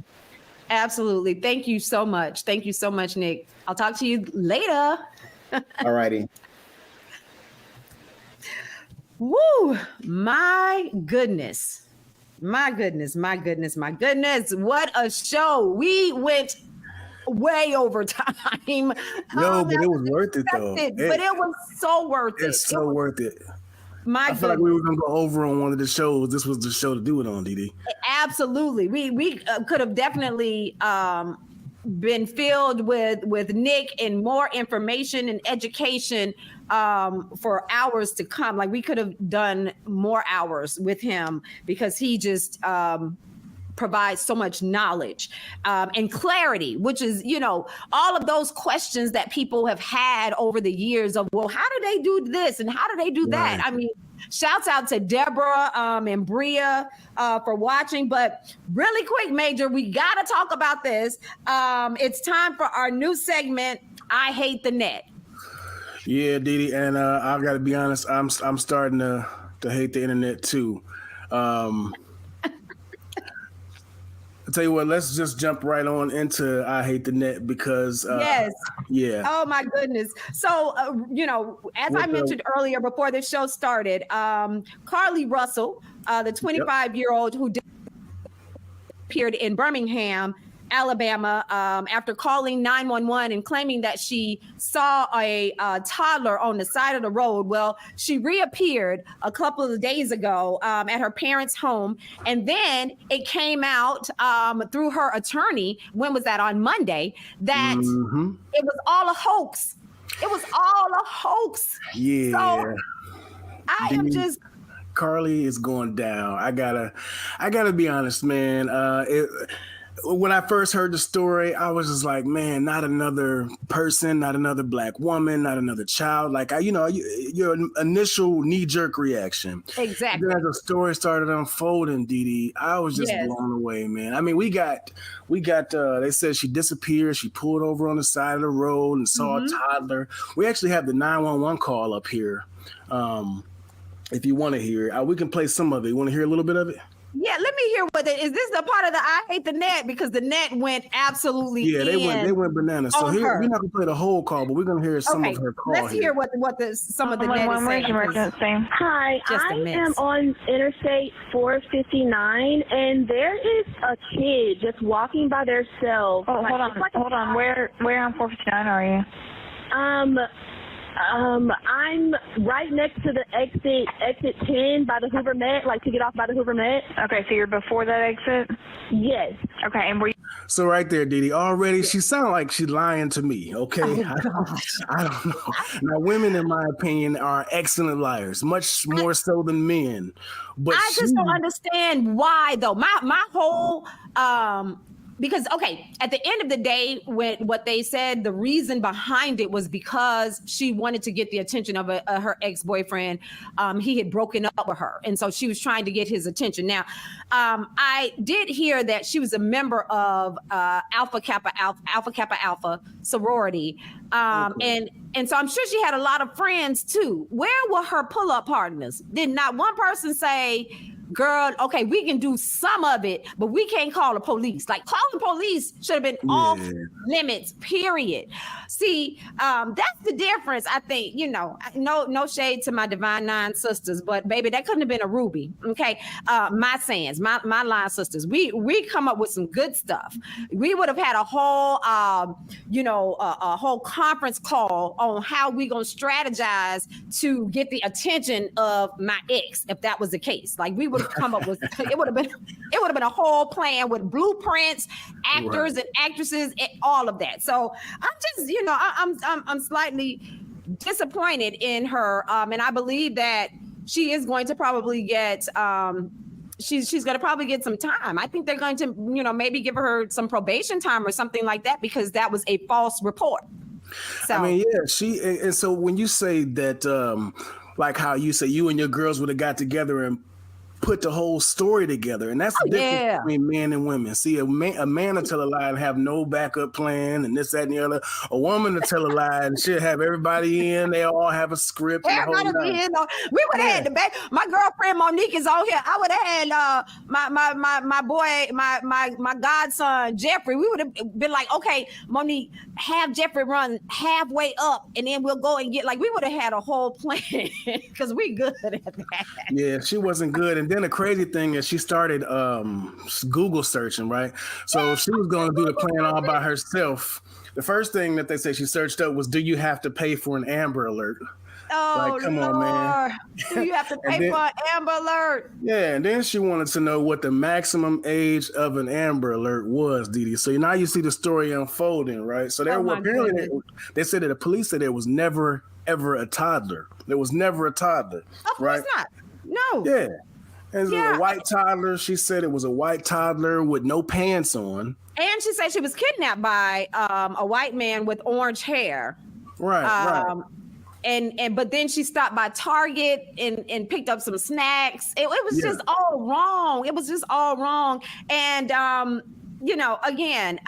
Absolutely. Thank you so much. Thank you so much, Nick. I'll talk to you later. All righty. Woo! My goodness. My goodness. What a show. We went way over time. No, but it was worth it though. But it was so worth it. It's so worth it. My I feel like we were gonna go over on one of the shows. This was the show to do it on, DiDi. Absolutely. We could have definitely been filled with Nick and more information and education for hours to come. Like we could have done more hours with him because he just provides so much knowledge and clarity, which is, all of those questions that people have had over the years of, well, how do they do this and how do they do that? Right. I mean, shouts out to Deborah and Bria for watching. But really quick, Major, we got to talk about this. It's time for our new segment, I Hate the Net. Yeah, DiDi, and I've got to be honest, I'm starting to hate the internet too. I'll tell you what, let's just jump right on into I Hate the Net because yes. Yeah. Oh my goodness. So, as I mentioned earlier before the show started, Carly Russell, the 25-year-old who appeared in Birmingham, Alabama, after calling 911 and claiming that she saw a toddler on the side of the road. Well, she reappeared a couple of days ago at her parents' home. And then it came out through her attorney, when was that, on Monday, that it was all a hoax. It was all a hoax. Yeah. So I am just... Carly is going down. I gotta be honest, man. When I first heard the story, I was just like, man, not another person, not another Black woman, not another child. Like, your initial knee-jerk reaction. Exactly. Then as the story started unfolding, DiDi, I was just blown away, man. I mean, we got. They said she disappeared. She pulled over on the side of the road and saw a toddler. We actually have the 911 call up here. If you want to hear it, we can play some of it. You want to hear a little bit of it? Yeah, let me hear is this the part of the I Hate the Net? Because the net went absolutely they went bananas. So here, we're not gonna play the whole call, but we're gonna hear some of her call. Let's hear what some of the net is saying. Hi, I am on Interstate 459, and there is a kid just walking by themselves. Oh, hold on. Where on 459 are you? I'm right next to the exit 10 by the Hoover Met, like to get off by the Hoover Met. Okay, so you're before that exit? Yes. Okay, and were you... So right there, DiDi, already she sounds like she's lying to me, okay? I don't know. Now, women, in my opinion, are excellent liars, much more so than men. But I just don't understand why, though. My whole... because, okay, at the end of the day, what they said, the reason behind it was because she wanted to get the attention of her ex-boyfriend. He had broken up with her. And so she was trying to get his attention. Now, I did hear that she was a member of Alpha Kappa Alpha sorority. And so I'm sure she had a lot of friends, too. Where were her pull-up partners? Did not one person say... girl, okay, we can do some of it, but we can't call the police. Like, calling police should have been off limits, period. See, that's the difference, I think. No shade to my Divine Nine sisters, but baby, that couldn't have been a Ruby, okay? My Sands, my line sisters, we come up with some good stuff. We would have had a whole, a whole conference call on how we gonna strategize to get the attention of my ex, if that was the case. Like, we would have come up with it would have been a whole plan with blueprints, actors and actresses, and all of that. So I'm just, I'm slightly disappointed in her, and I believe that she is going to probably get she's going to probably get some time. I think they're going to, maybe give her some probation time or something like that, because that was a false report. So I mean, and so when you say that, like how you say you and your girls would have got together and put the whole story together, and that's the difference between men and women. See, a man will tell a lie and have no backup plan and this, that, and the other. A woman will tell a lie and she'll have everybody in. They all have a script. Everybody be in. We would have had the back. My girlfriend Monique is on here. I would have had my boy, my godson Jeffrey. We would have been like, okay, Monique, have Jeffrey run halfway up, and then we'll go and get, like, we would have had a whole plan, because we good at that. Yeah, she wasn't good. And then the crazy thing is she started Google searching, right? So she was going to do the plan all by herself. The first thing that they say she searched up was, do you have to pay for an Amber Alert? Oh, like, come Lord. on, man. Do you have to pay for an Amber Alert? Yeah, and then she wanted to know what the maximum age of an Amber Alert was, DiDi. So now you see the story unfolding, right? So there were apparently they said that the police said there was never, ever a toddler. There was never a toddler. Of course not. No. Yeah. It was a white toddler. She said it was a white toddler with no pants on. And she said she was kidnapped by a white man with orange hair. Right. But then she stopped by Target and picked up some snacks. It was just all wrong. It was just all wrong. And again,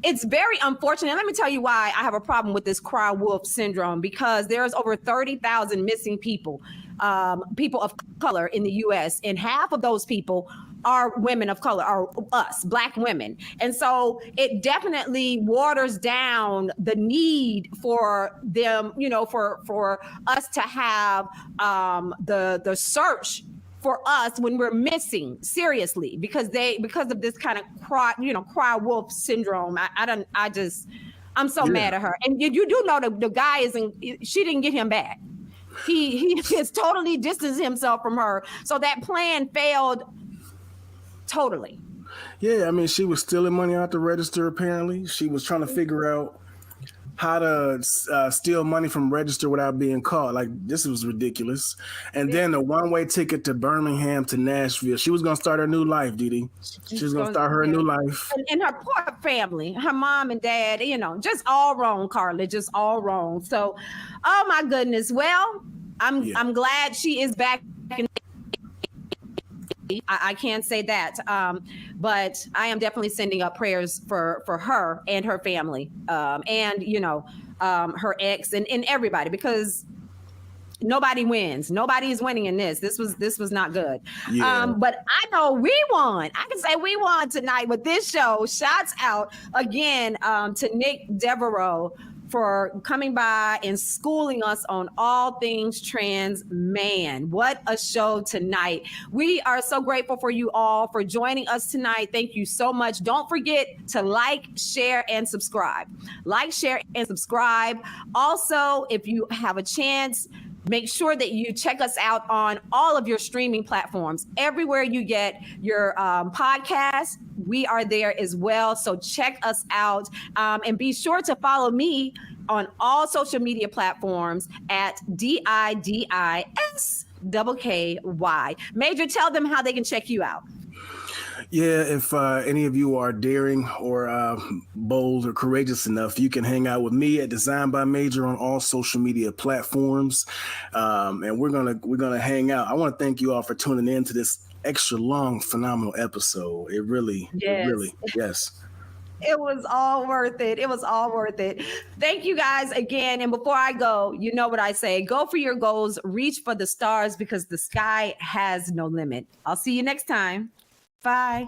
it's very unfortunate. Let me tell you why I have a problem with this cry wolf syndrome, because there's over 30,000 missing people of color in the U.S. and half of those people are women of color, are us, Black women. And so it definitely waters down the need for them, for us to have the search for us when we're missing, seriously, because of this kind of cry wolf syndrome. I'm so mad at her. And you do know the guy she didn't get him back. He has totally distanced himself from her. So that plan failed totally. Yeah, I mean, she was stealing money out the register, apparently. She was trying to figure out how to steal money from register without being caught. Like, this was ridiculous. And then a one-way ticket to Birmingham to Nashville. She was going to start her new life, DiDi. She was going to start her new life. And her poor family, her mom and dad, just all wrong, Carla, just all wrong. So, oh my goodness. Well, I'm glad she is back. I can't say that, but I am definitely sending up prayers for her and her family, and her ex and everybody, because nobody wins. Nobody is winning in this. This was not good. Yeah. But I know we won. I can say we won tonight with this show. Shouts out again to Nick Devereux for coming by and schooling us on all things trans man. What a show tonight. We are so grateful for you all for joining us tonight. Thank you so much. Don't forget to like, share, and subscribe. Like, share, and subscribe. Also, if you have a chance, make sure that you check us out on all of your streaming platforms. Everywhere you get your podcast, we are there as well. So check us out, and be sure to follow me on all social media platforms at DiDi Skky. Major, tell them how they can check you out. Yeah, if any of you are daring or bold or courageous enough, you can hang out with me at Design by Major on all social media platforms, and we're gonna hang out. I want to thank you all for tuning in to this extra long, phenomenal episode. It really. It was all worth it. It was all worth it. Thank you guys again. And before I go, you know what I say, go for your goals, reach for the stars, because the sky has no limit. I'll see you next time. Bye.